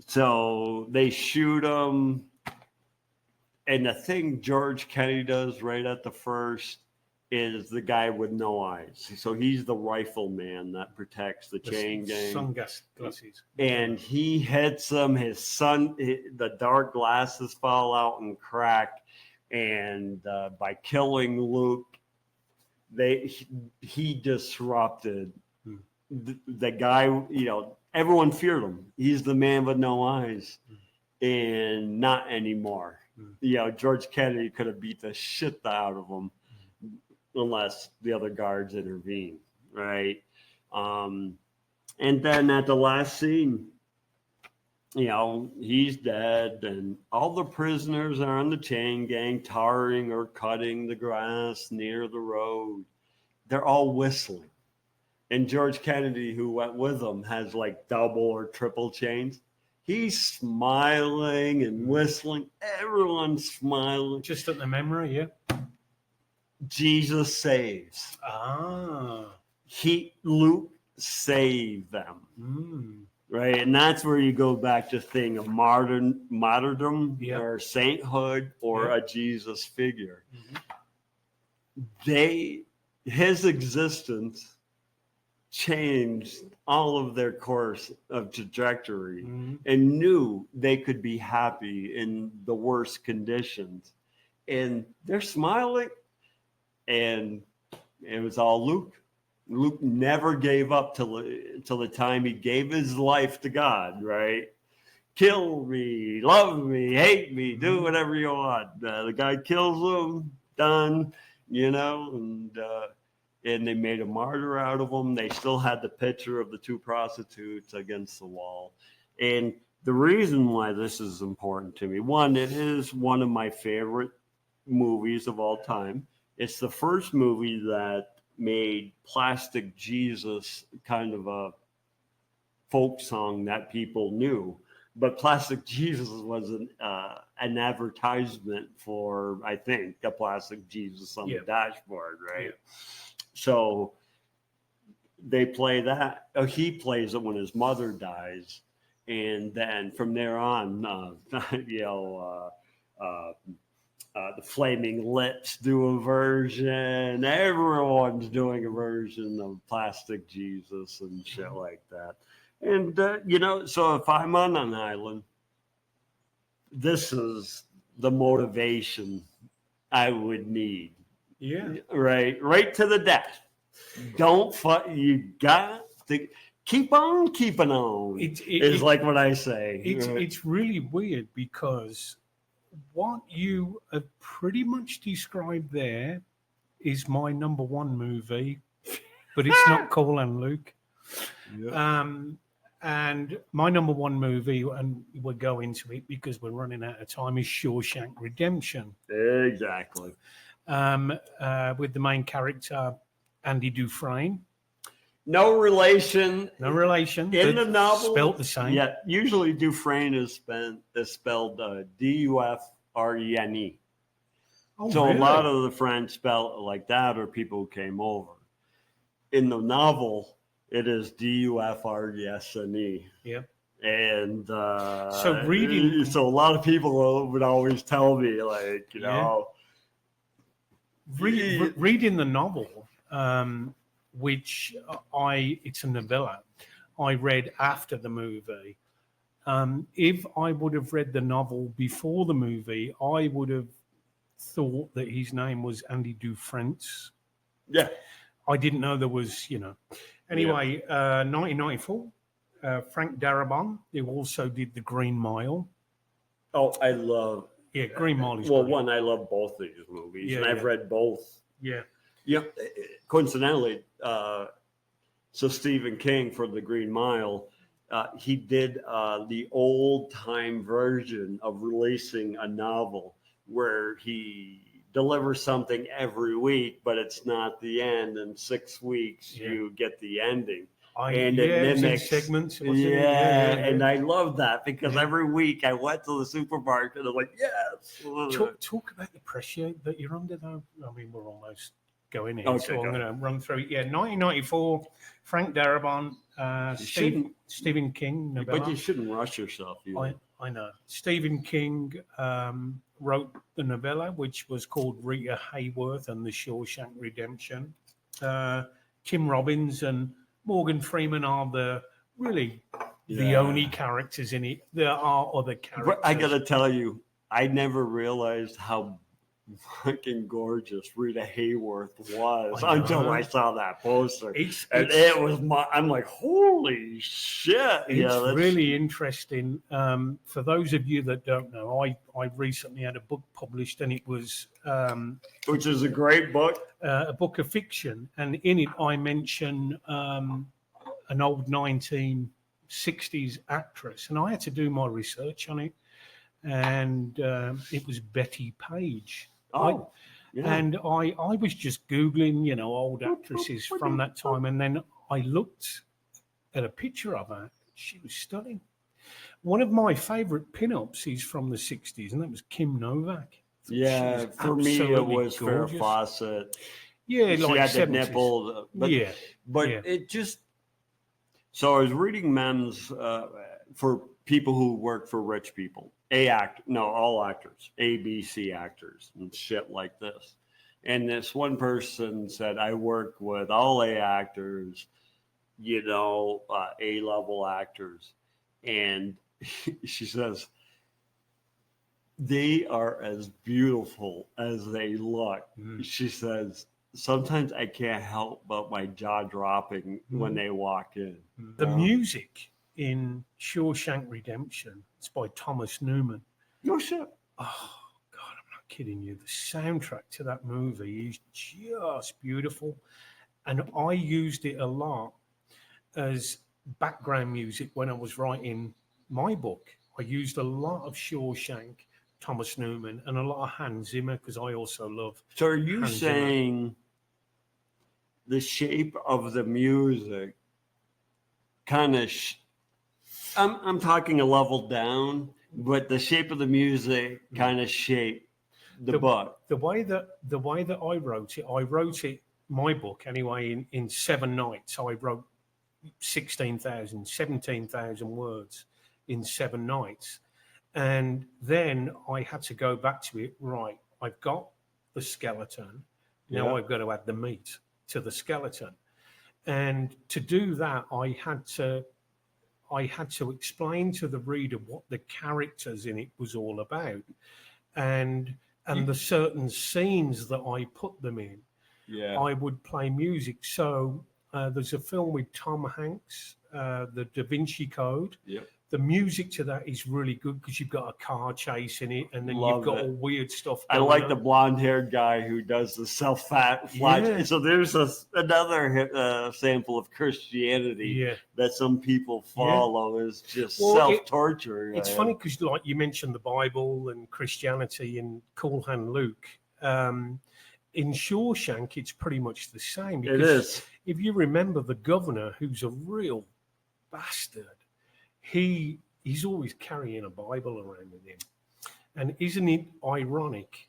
Speaker 3: So they shoot him. And the thing George Kennedy does right at the first is the guy with no eyes. So he's the rifleman that protects the chain gang.
Speaker 2: Sunglasses.
Speaker 3: And he hits him. The dark glasses fall out and crack. And by killing Luke, he disrupted the guy. Everyone feared him. He's the man with no eyes, and not anymore. George Kennedy could have beat the shit out of him unless the other guards intervened, right? And then at the last scene, he's dead, and all the prisoners are on the chain gang, tarring or cutting the grass near the road. They're all whistling. And George Kennedy, who went with them, has like double or triple chains. He's smiling and whistling. Everyone's smiling.
Speaker 2: Just at the memory, yeah.
Speaker 3: Jesus saves. Luke saved them. Right, and that's where you go back to the thing of martyrdom or sainthood or a Jesus figure. His existence changed all of their course of trajectory and knew they could be happy in the worst conditions. And they're smiling, and it was all Luke. Luke never gave up till the time he gave his life to God, right? Kill me, love me, hate me, do whatever you want. The guy kills him, done, and they made a martyr out of him. They still had the picture of the two prostitutes against the wall. And the reason why this is important to me, one, it is one of my favorite movies of all time. It's the first movie that made Plastic Jesus kind of a folk song that people knew. But Plastic Jesus was an advertisement for, I think, a Plastic Jesus on the dashboard, right? Yeah. So they play that. He plays it when his mother dies. And then from there on, the Flaming Lips do a version. Everyone's doing a version of Plastic Jesus and shit like that. And, so if I'm on an island, this is the motivation I would need.
Speaker 2: Yeah.
Speaker 3: Right to the death. Don't fuck. You got to keep on keeping on. It's like what I say.
Speaker 2: It's really weird because what you have pretty much described there is my number one movie, but it's not Cole and Luke. Yeah. And my number one movie, and we'll go into it because we're running out of time, is Shawshank Redemption.
Speaker 3: Exactly.
Speaker 2: With the main character, Andy Dufresne.
Speaker 3: No relation. In the novel,
Speaker 2: spelled the same.
Speaker 3: Yeah, usually Dufresne is spelled Dufresne. So really? A lot of the French spell it like that, or people who came over. In the novel, it is Dufresne.
Speaker 2: Yep.
Speaker 3: And
Speaker 2: so a
Speaker 3: lot of people would always tell me, like,
Speaker 2: reading the novel, which it's a novella I read after the movie. If I would have read the novel before the movie, I would have thought that his name was Andy Dufresne.
Speaker 3: Yeah.
Speaker 2: I didn't know there was, Anyway, 1994, Frank Darabont, who also did The Green Mile.
Speaker 3: Oh, I love...
Speaker 2: Yeah, Green Mile is
Speaker 3: Well,
Speaker 2: great.
Speaker 3: one, I love both these movies, and I've read both.
Speaker 2: Yeah.
Speaker 3: Yeah, coincidentally, so Stephen King for The Green Mile, he did the old-time version of releasing a novel where he delivers something every week, but it's not the end. In 6 weeks, you get the ending.
Speaker 2: And it mimics segments.
Speaker 3: And I love that because every week I went to the supermarket and I'm like, yes.
Speaker 2: Talk about the pressure that you're under, though. I mean, we're almost going in,
Speaker 3: okay,
Speaker 2: so I'm going to run through. Yeah, 1994, Frank Darabont, Stephen King novella.
Speaker 3: But you shouldn't rush yourself.
Speaker 2: I know. Stephen King wrote the novella, which was called Rita Hayworth and the Shawshank Redemption. Tim Robbins and Morgan Freeman are the only characters in it. There are other characters.
Speaker 3: But I got to tell you, I never realized how fucking gorgeous Rita Hayworth was
Speaker 2: I know.
Speaker 3: until I saw that poster.
Speaker 2: It's
Speaker 3: I'm like, holy shit.
Speaker 2: It's really interesting. For those of you that don't know, I recently had a book published, and it was
Speaker 3: which is a great book.
Speaker 2: a book of fiction, and in it I mention an old 1960s actress, and I had to do my research on it, and it was Betty Page.
Speaker 3: Oh, yeah.
Speaker 2: And I was just Googling, old actresses from that time, and then I looked at a picture of her. She was stunning. One of my favorite pin-ups is from the 60s, and that was Kim Novak.
Speaker 3: Yeah,
Speaker 2: was
Speaker 3: for me, it
Speaker 2: absolutely
Speaker 3: was Farrah
Speaker 2: gorgeous.
Speaker 3: Fawcett.
Speaker 2: Yeah,
Speaker 3: She
Speaker 2: like
Speaker 3: had the
Speaker 2: 70s.
Speaker 3: nipple. But,
Speaker 2: Yeah,
Speaker 3: but
Speaker 2: yeah.
Speaker 3: it just. So I was reading memes for people who work for rich people. All actors, ABC actors, and shit like this. And this one person said, I work with all A actors, A-level actors. And she says, they are as beautiful as they look. She says, sometimes I can't help but my jaw dropping when they walk in.
Speaker 2: The music in Shawshank Redemption, it's by Thomas Newman.
Speaker 3: No shit.
Speaker 2: Oh, God, I'm not kidding you. The soundtrack to that movie is just beautiful. And I used it a lot as background music when I was writing my book. I used a lot of Shawshank, Thomas Newman, and a lot of Hans Zimmer, because I also love.
Speaker 3: So are you
Speaker 2: Hans Zimmer.
Speaker 3: saying the shape of the music kind of I'm talking a level down, but the shape of the music kind of shaped the book.
Speaker 2: The way that I wrote it my book anyway in 7 nights. I wrote 17,000 words in 7 nights, and then I had to go back to it. Right, I've got the skeleton. Now I've got to add the meat to the skeleton, and to do that, I had to explain to the reader what the characters in it was all about, and the certain scenes that I put them in.
Speaker 3: Yeah.
Speaker 2: I would play music. So there's a film with Tom Hanks, The Da Vinci Code.
Speaker 3: Yep.
Speaker 2: The music to that is really good because you've got a car chase in it, and then you've got all weird stuff.
Speaker 3: I like the blonde-haired guy who does the self-flash.
Speaker 2: Yeah.
Speaker 3: So there's another sample of Christianity that some people follow is just self-torture.
Speaker 2: It's funny because, like you mentioned, the Bible and Christianity and Cool Hand Luke. In Shawshank, it's pretty much the same.
Speaker 3: It is.
Speaker 2: If you remember the governor, who's a real bastard, he's always carrying a Bible around with him. And isn't it ironic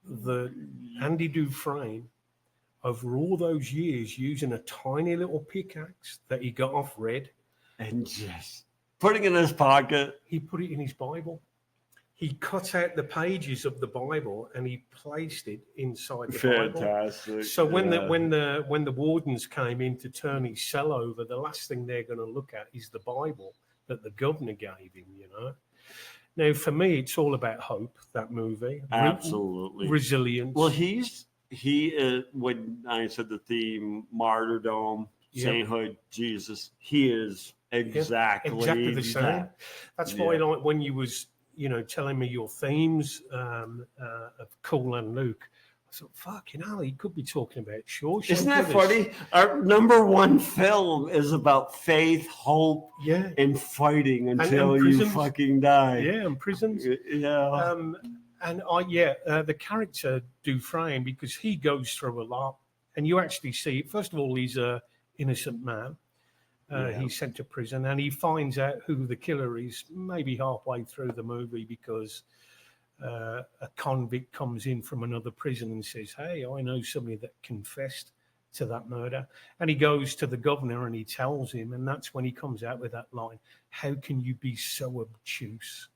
Speaker 2: that Andy Dufresne, over all those years, using a tiny little pickaxe that he got off Red,
Speaker 3: and just putting it in his pocket,
Speaker 2: he put it in his Bible. He cut out the pages of the Bible and he placed it inside the Bible.
Speaker 3: Fantastic.
Speaker 2: So when the wardens came in to turn his cell over, the last thing they're going to look at is the Bible that the governor gave him. Now for me, it's all about hope. That movie,
Speaker 3: absolutely
Speaker 2: resilience.
Speaker 3: Well, he is when I said the theme martyrdom, sainthood, Jesus. He is exactly
Speaker 2: the same. That's why, like when you was telling me your themes of Cool and Luke, I thought, fucking hell, he could be talking about Shawshank.
Speaker 3: Isn't that funny? Our number one film is about faith, hope, and fighting until you fucking die.
Speaker 2: Yeah, and prisons.
Speaker 3: Yeah.
Speaker 2: The character Dufresne, because he goes through a lot, and you actually see, first of all, he's a innocent man. He's sent to prison, and he finds out who the killer is maybe halfway through the movie because a convict comes in from another prison and says, hey, I know somebody that confessed to that murder. And he goes to the governor and he tells him, and that's when he comes out with that line, how can you be so obtuse?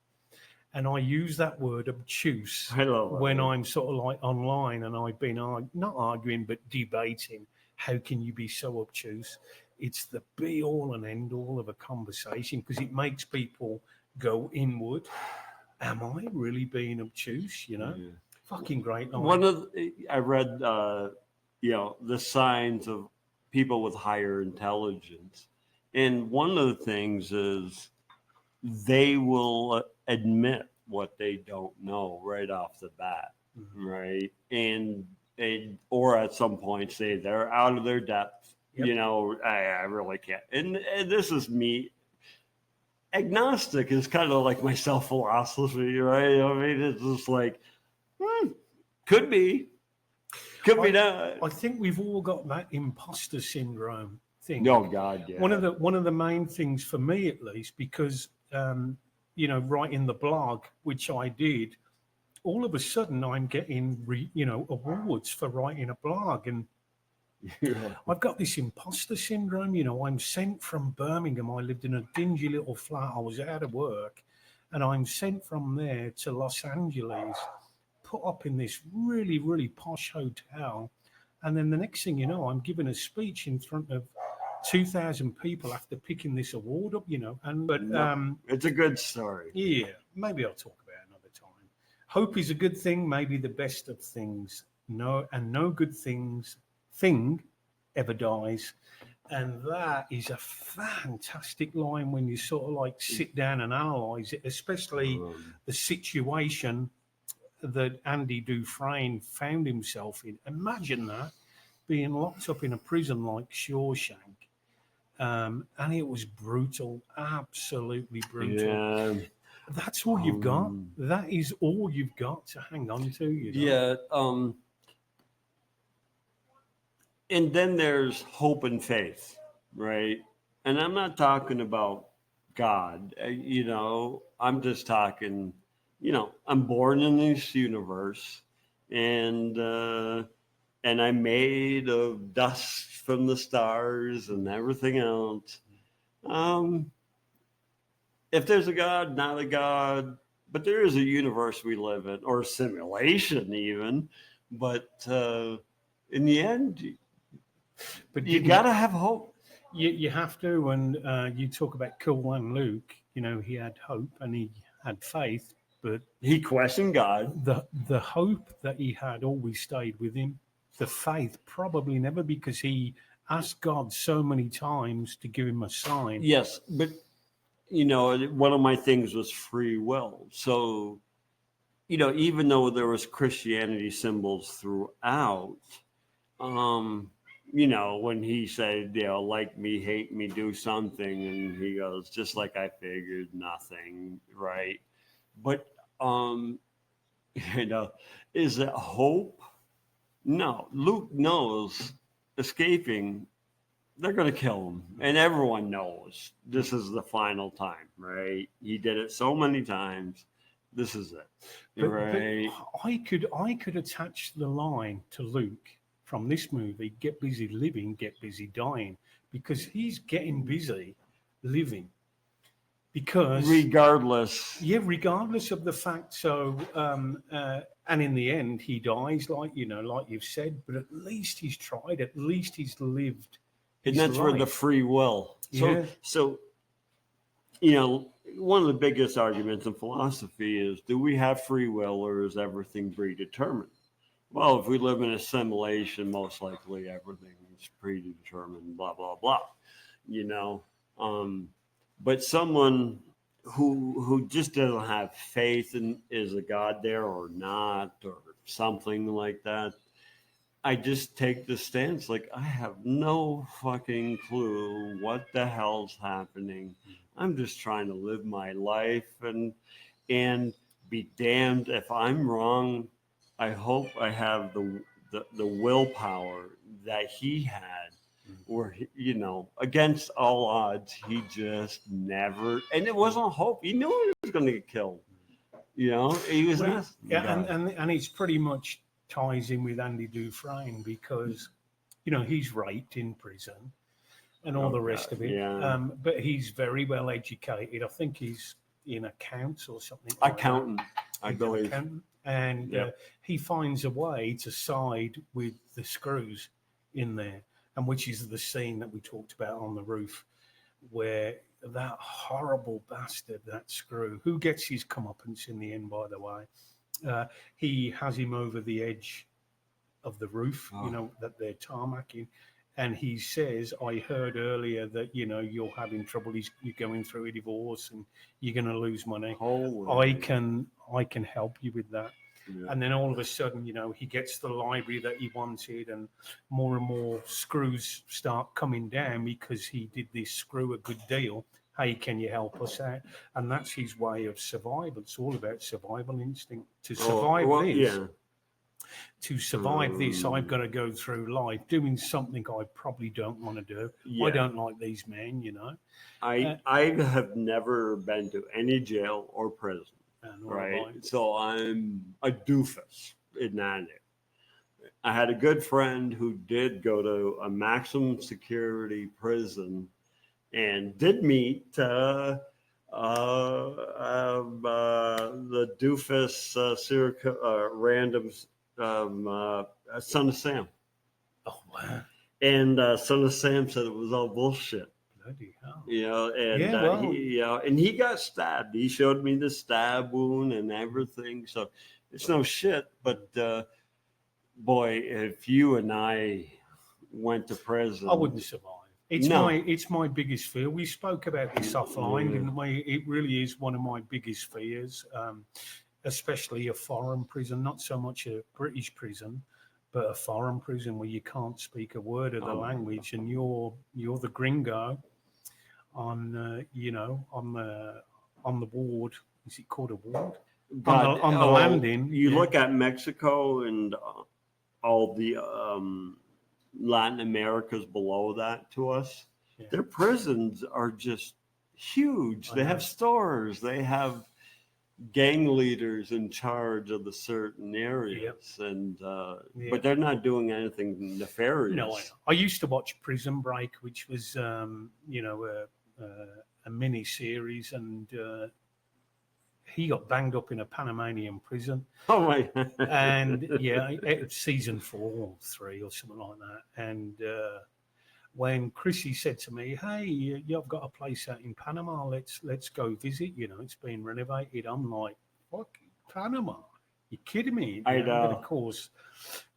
Speaker 2: And I use that word obtuse when I'm sort of like online and I've been not arguing, but debating. How can you be so obtuse? It's the be all and end all of a conversation because it makes people go inward. Am I really being obtuse? Fucking great line.
Speaker 3: I read, the signs of people with higher intelligence, and one of the things is they will admit what they don't know right off the bat, right? And or at some point say they're out of their depth.
Speaker 2: Yep.
Speaker 3: I really can't. And this is me. Agnostic is kind of like my self philosophy, right? I mean, it's just like, could be not.
Speaker 2: I think we've all got that imposter syndrome thing.
Speaker 3: Oh God, yeah.
Speaker 2: One of the main things for me, at least, because writing the blog, which I did, all of a sudden I'm getting awards for writing a blog, and I've got this imposter syndrome. I'm sent from Birmingham. I lived in a dingy little flat. I was out of work, and I'm sent from there to Los Angeles, put up in this really, really posh hotel. And then the next thing you know, I'm giving a speech in front of 2,000 people after picking this award up,
Speaker 3: it's a good story.
Speaker 2: Yeah, maybe I'll talk about it another time. Hope is a good thing, maybe the best of things. No good thing ever dies. And that is a fantastic line when you sort of like sit down and analyze it, especially the situation that Andy Dufresne found himself in. Imagine that, being locked up in a prison like Shawshank. And it was brutal, absolutely brutal.
Speaker 3: Yeah.
Speaker 2: That's all you've got. That is all you've got to hang on to.
Speaker 3: Yeah. And then there's hope and faith, right? And I'm not talking about God. I'm just talking, I'm born in this universe, and I'm made of dust from the stars and everything else. If there's a God, not a God, but there is a universe we live in, or a simulation even. But in the end,
Speaker 2: But
Speaker 3: you got to have hope.
Speaker 2: You have to. And you talk about Cool One Luke, he had hope and he had faith, but
Speaker 3: he questioned God.
Speaker 2: The hope that he had always stayed with him. The faith probably never, because he asked God so many times to give him a sign.
Speaker 3: Yes, but one of my things was free will. So, even though there was Christianity symbols throughout, when he said, like me, hate me, do something, and he goes, just like I figured, nothing, right? But, is it hope? No. Luke knows escaping, they're going to kill him. And everyone knows this is the final time, right? He did it so many times. This is it, right?
Speaker 2: But I could attach the line to Luke from this movie, get busy living, get busy dying, because he's getting busy living. Because
Speaker 3: regardless
Speaker 2: of the fact. So, and in the end, he dies, like you've said. But at least he's tried. At least he's lived.
Speaker 3: And that's where the free will. So, one of the biggest arguments in philosophy is: do we have free will, or is everything predetermined? Well, if we live in a simulation, most likely everything is predetermined. Blah blah blah. But someone who just doesn't have faith in, is a God there or not, or something like that, I just take the stance like, I have no fucking clue what the hell's happening. I'm just trying to live my life and be damned if I'm wrong. I hope I have the willpower that he had, where against all odds, he just never, and it wasn't hope. He knew he was going to get killed. He was not.
Speaker 2: Yeah, and it's pretty much ties in with Andy Dufresne, because he's raped in prison and all the rest of it.
Speaker 3: Yeah.
Speaker 2: But he's very well educated. I think he's in accounts or something.
Speaker 3: Accountant, I believe.
Speaker 2: Accountant. And he finds a way to side with the screws in there, and which is the scene that we talked about on the roof, where that horrible bastard, that Screw, who gets his comeuppance in the end, by the way, He has him over the edge of the roof,
Speaker 3: Oh.
Speaker 2: that they're tarmacking. And he says, I heard earlier that, you're having trouble. You're going through a divorce and you're going to lose money.
Speaker 3: Holy.
Speaker 2: I can help you with that.
Speaker 3: Yeah.
Speaker 2: And then all of a sudden, he gets the library that he wanted, and more screws start coming down because he did this screw a good deal. Hey, can you help us out? And that's his way of survival. It's all about survival instinct. To survive to survive this, I've got to go through life doing something I probably don't want to do.
Speaker 3: Yeah.
Speaker 2: I don't like these men,
Speaker 3: I have never been to any jail or prison.
Speaker 2: And
Speaker 3: Right. So I'm a doofus in that. I had a good friend who did go to a maximum security prison and did meet the doofus random Son of Sam.
Speaker 2: Oh, wow.
Speaker 3: And Son of Sam said it was all bullshit.
Speaker 2: Bloody hell.
Speaker 3: And he got stabbed. He showed me the stab wound and everything. So it's no shit. But boy, if you and I went to prison,
Speaker 2: I wouldn't survive. It's my biggest fear. We spoke about this offline, didn't we? It really is one of my biggest fears, especially a foreign prison, not so much a British prison, but a foreign prison where you can't speak a word of the language, and you're the gringo on on the ward. Is it called a ward? On the landing.
Speaker 3: You look at Mexico and all the Latin Americas below that to us.
Speaker 2: Yeah.
Speaker 3: Their prisons are just huge. They have stores. They have gang leaders in charge of the certain areas, and but they're not doing anything nefarious.
Speaker 2: No, I used to watch Prison Break, which was a mini series, and he got banged up in a Panamanian prison.
Speaker 3: Oh my!
Speaker 2: And it's season 4 or 3 or something like that. And when Chrissy said to me, "Hey, you've got a place out in Panama. Let's go visit. It's been renovated." I'm like, "Fuck, Panama? You kidding me?"
Speaker 3: I know.
Speaker 2: But of course,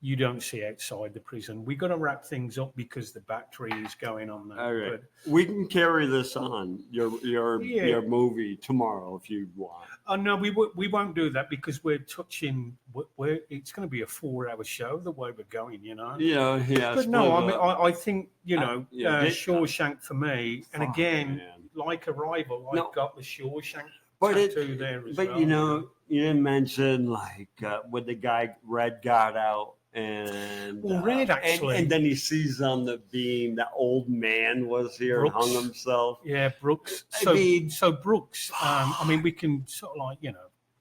Speaker 2: you don't see outside the prison. We got to wrap things up because the battery is going on now.
Speaker 3: All right,
Speaker 2: But,
Speaker 3: we can carry this on your movie tomorrow if you want.
Speaker 2: oh no, we won't do that because we're touching. It's going to be a 4-hour show the way we're going.
Speaker 3: Yeah.
Speaker 2: But no, I mean, I think
Speaker 3: Yeah,
Speaker 2: Shawshank for me, and again,
Speaker 3: man.
Speaker 2: like Arrival, I've got the Shawshank
Speaker 3: But
Speaker 2: tattoo there as well.
Speaker 3: you didn't mention like when the guy Red got out and
Speaker 2: Red actually,
Speaker 3: and then he sees on the beam that old man was here
Speaker 2: Brooks.
Speaker 3: and hung himself.
Speaker 2: Yeah, Brooks. So Brooks. I mean, we can sort of like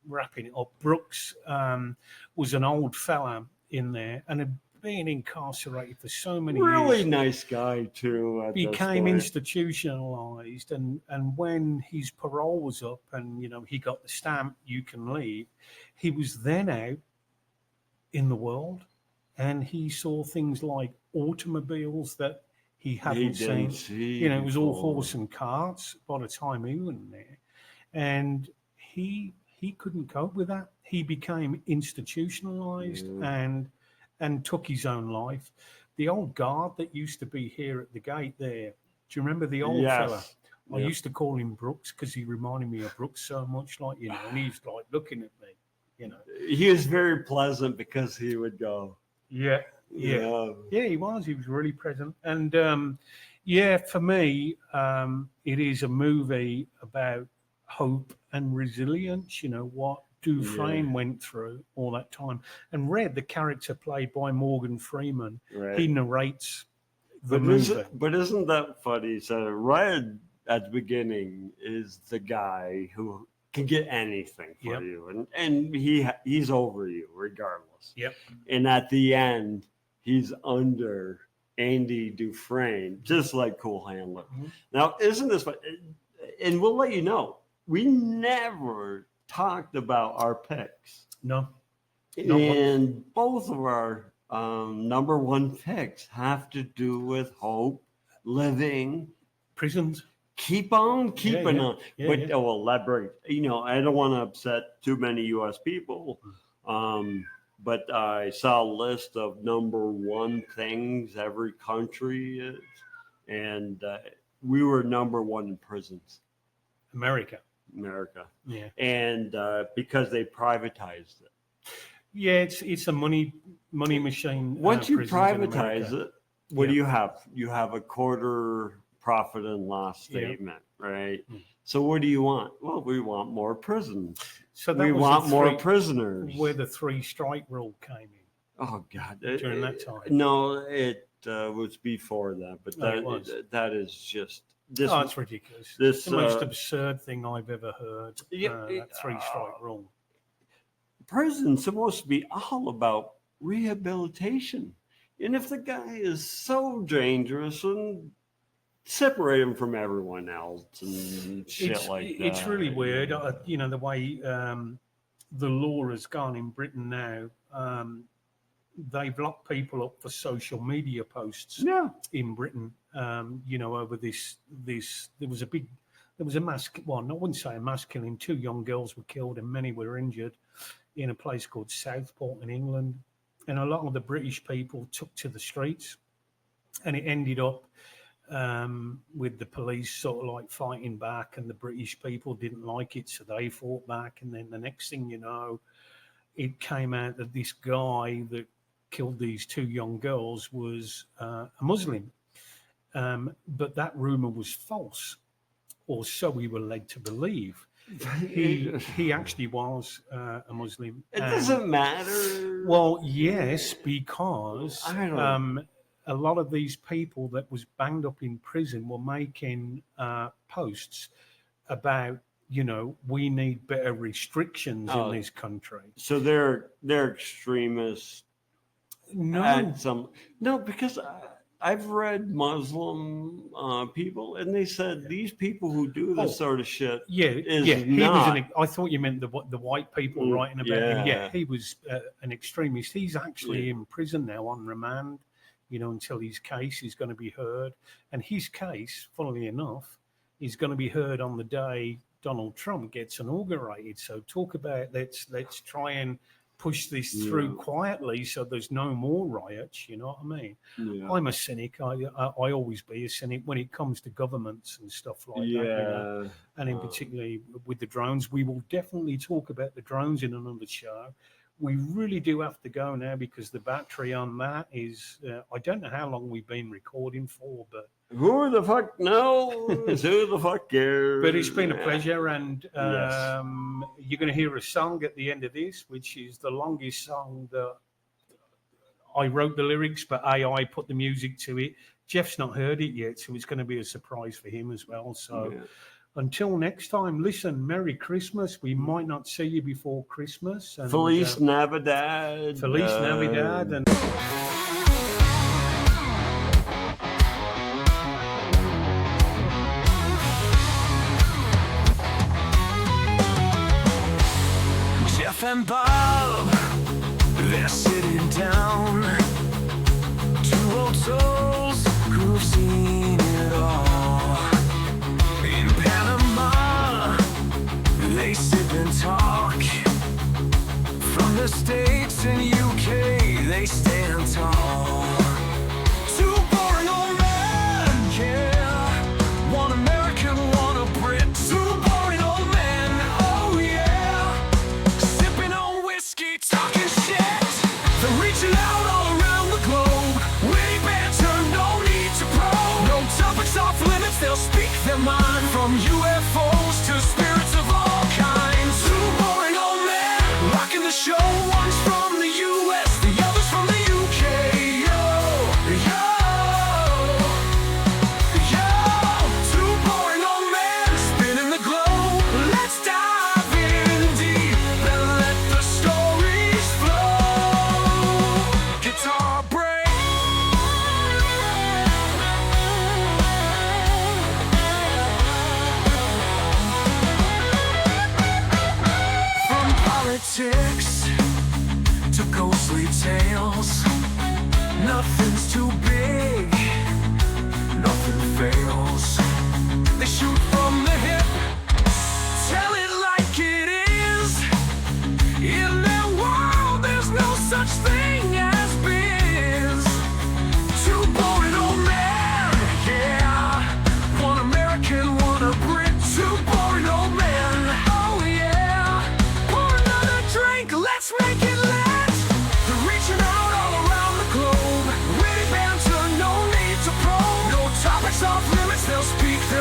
Speaker 2: wrapping it up. Brooks was an old fella in there and had been incarcerated for so many years.
Speaker 3: Really nice guy too.
Speaker 2: Became institutionalized, and when his parole was up, and he got the stamp, you can leave. He was then out in the world, and he saw things like automobiles that he hadn't seen. It was all horse and carts by the time he went there, and he couldn't cope with that. He became institutionalized and took his own life. The old guard that used to be here at the gate there, do you remember the old fella? I used to call him Brooks because he reminded me of Brooks so much, and he's like looking at me,
Speaker 3: He was very pleasant because he would go.
Speaker 2: Yeah, he was. He was really present. And for me, it is a movie about hope and resilience, what Dufresne went through all that time. And Red, the character played by Morgan Freeman, he narrates the movie.
Speaker 3: But isn't that funny? So Red at the beginning is the guy who can get anything for you, and he's over you regardless.
Speaker 2: Yep.
Speaker 3: And at the end, he's under Andy Dufresne, just like Cool Handler. Mm-hmm. Now, isn't this fun? And we'll let you know, we never talked about our picks.
Speaker 2: No.
Speaker 3: And both of our number one picks have to do with hope, living,
Speaker 2: prisons.
Speaker 3: Keep on keeping on. But we'll elaborate. I don't want to upset too many U.S. people, But I saw a list of number one things every country is, and we were number one in prisons,
Speaker 2: America.
Speaker 3: America,
Speaker 2: Yeah.
Speaker 3: and because they privatized it.
Speaker 2: Yeah, it's a money machine.
Speaker 3: Once you
Speaker 2: prisons in
Speaker 3: privatize
Speaker 2: America.
Speaker 3: it, what do
Speaker 2: Yeah.
Speaker 3: you have? You have a quarter profit and loss
Speaker 2: Yeah.
Speaker 3: statement, right?
Speaker 2: Mm.
Speaker 3: So what do you want? Well, we want more prisons.
Speaker 2: So that
Speaker 3: We
Speaker 2: was
Speaker 3: want
Speaker 2: the
Speaker 3: more
Speaker 2: three-
Speaker 3: prisoners.
Speaker 2: where the 3-strike rule came in.
Speaker 3: Oh God!
Speaker 2: During that time?
Speaker 3: No, it was before that, but
Speaker 2: No, it was.
Speaker 3: that is just this.
Speaker 2: Oh, it's ridiculous.
Speaker 3: this,
Speaker 2: It's the most
Speaker 3: uh,
Speaker 2: absurd thing I've ever heard.
Speaker 3: Yeah,
Speaker 2: That 3-strike rule.
Speaker 3: prison's supposed to be all about rehabilitation, and if the guy is so dangerous, and separate him from everyone else and shit like that.
Speaker 2: It's really weird. The way the law has gone in Britain now. They've locked people up for social media posts
Speaker 3: Yeah.
Speaker 2: in Britain. Over this. There was a mass. Well, I wouldn't say a mass killing. 2 young girls were killed and many were injured in a place called Southport in England. And a lot of the British people took to the streets, and it ended up with the police sort of like fighting back, and the British people didn't like it, so they fought back. And then the next thing you know, it came out that this guy that killed these 2 young girls was a Muslim. But that rumor was false, or so we were led to believe. He actually was a Muslim.
Speaker 3: It doesn't matter.
Speaker 2: Well, yes, because
Speaker 3: I don't-
Speaker 2: a lot of these people that was banged up in prison were making posts about, we need better restrictions
Speaker 3: Oh.
Speaker 2: in this country.
Speaker 3: So they're extremists.
Speaker 2: No,
Speaker 3: No, because I've read Muslim people, and they said these people who do this sort of shit.
Speaker 2: yeah,
Speaker 3: is
Speaker 2: yeah. He
Speaker 3: not.
Speaker 2: was I thought you meant the white people
Speaker 3: Mm,
Speaker 2: writing about him.
Speaker 3: yeah.
Speaker 2: Yeah, he was an extremist. He's actually in prison now on remand, until his case is going to be heard. And his case, funnily enough, is going to be heard on the day Donald Trump gets inaugurated. So talk about let's try and push this through quietly so there's no more riots. You know what I mean?
Speaker 3: Yeah.
Speaker 2: I'm a cynic. I always be a cynic when it comes to governments and stuff like that. And in particularly with the drones. We will definitely talk about the drones in another show. We really do have to go now because the battery on that is, I don't know how long we've been recording for, but
Speaker 3: Who the fuck knows? Who the fuck cares?
Speaker 2: it's been a pleasure. And
Speaker 3: Yes.
Speaker 2: you're going to hear a song at the end of this, which is the longest song that I wrote the lyrics, but AI put the music to it. Jeff's not heard it yet, so it's going to be a surprise for him as well. So until next time, listen, Merry Christmas. We might not see you before Christmas. And,
Speaker 3: Feliz Navidad.
Speaker 2: Feliz Navidad. And
Speaker 1: Jeff and Bob, they're sitting down. 2 old souls who've seen it all. In Panama, they sip and talk. From the States and UK, they stand tall. 2 boring old men, yeah. 1 American, 1 a Brit. 2 boring old men, oh yeah. Sipping on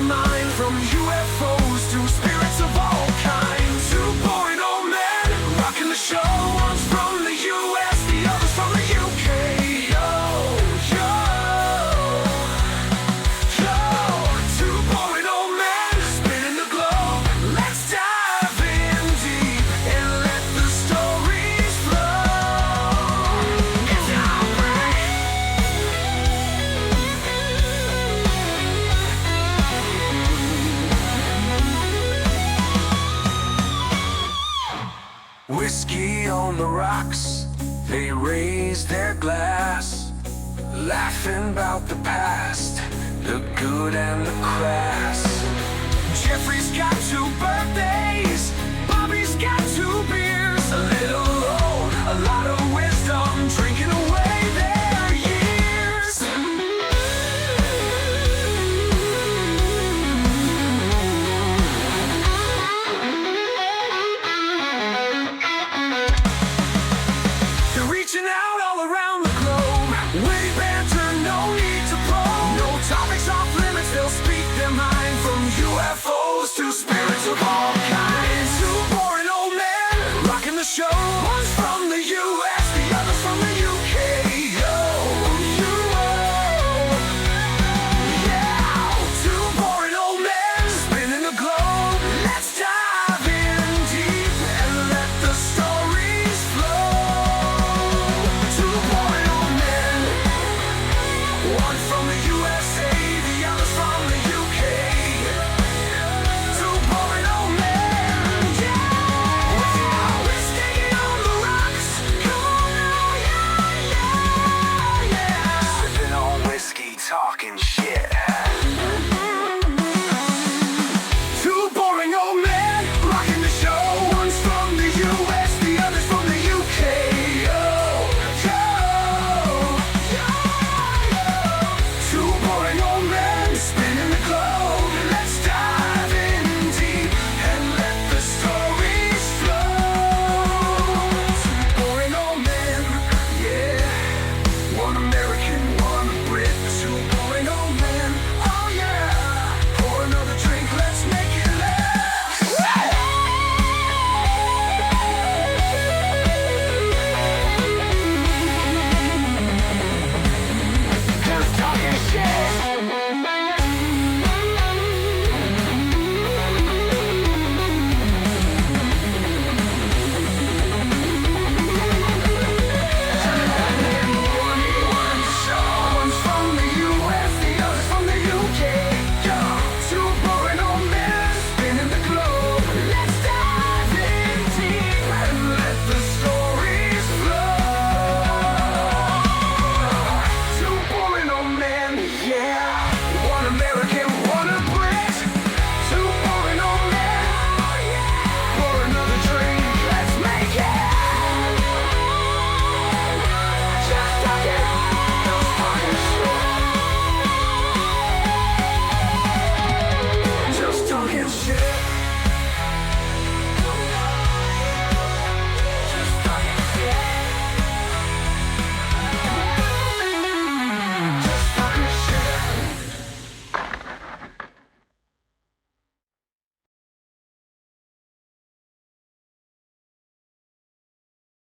Speaker 1: their mind, from UFOs to spirits of all kinds. 2.0 men rocking the show. One's from the US, the other's from the UK. Yo, yo, yo. 2.0 men spinning the globe. Let's dive in deep and let the stories flow. It's Outbreak. Whiskey on the rocks, they raise their glass, laughing about the past, the good and the crass. Jeffrey's got 2 birthdays,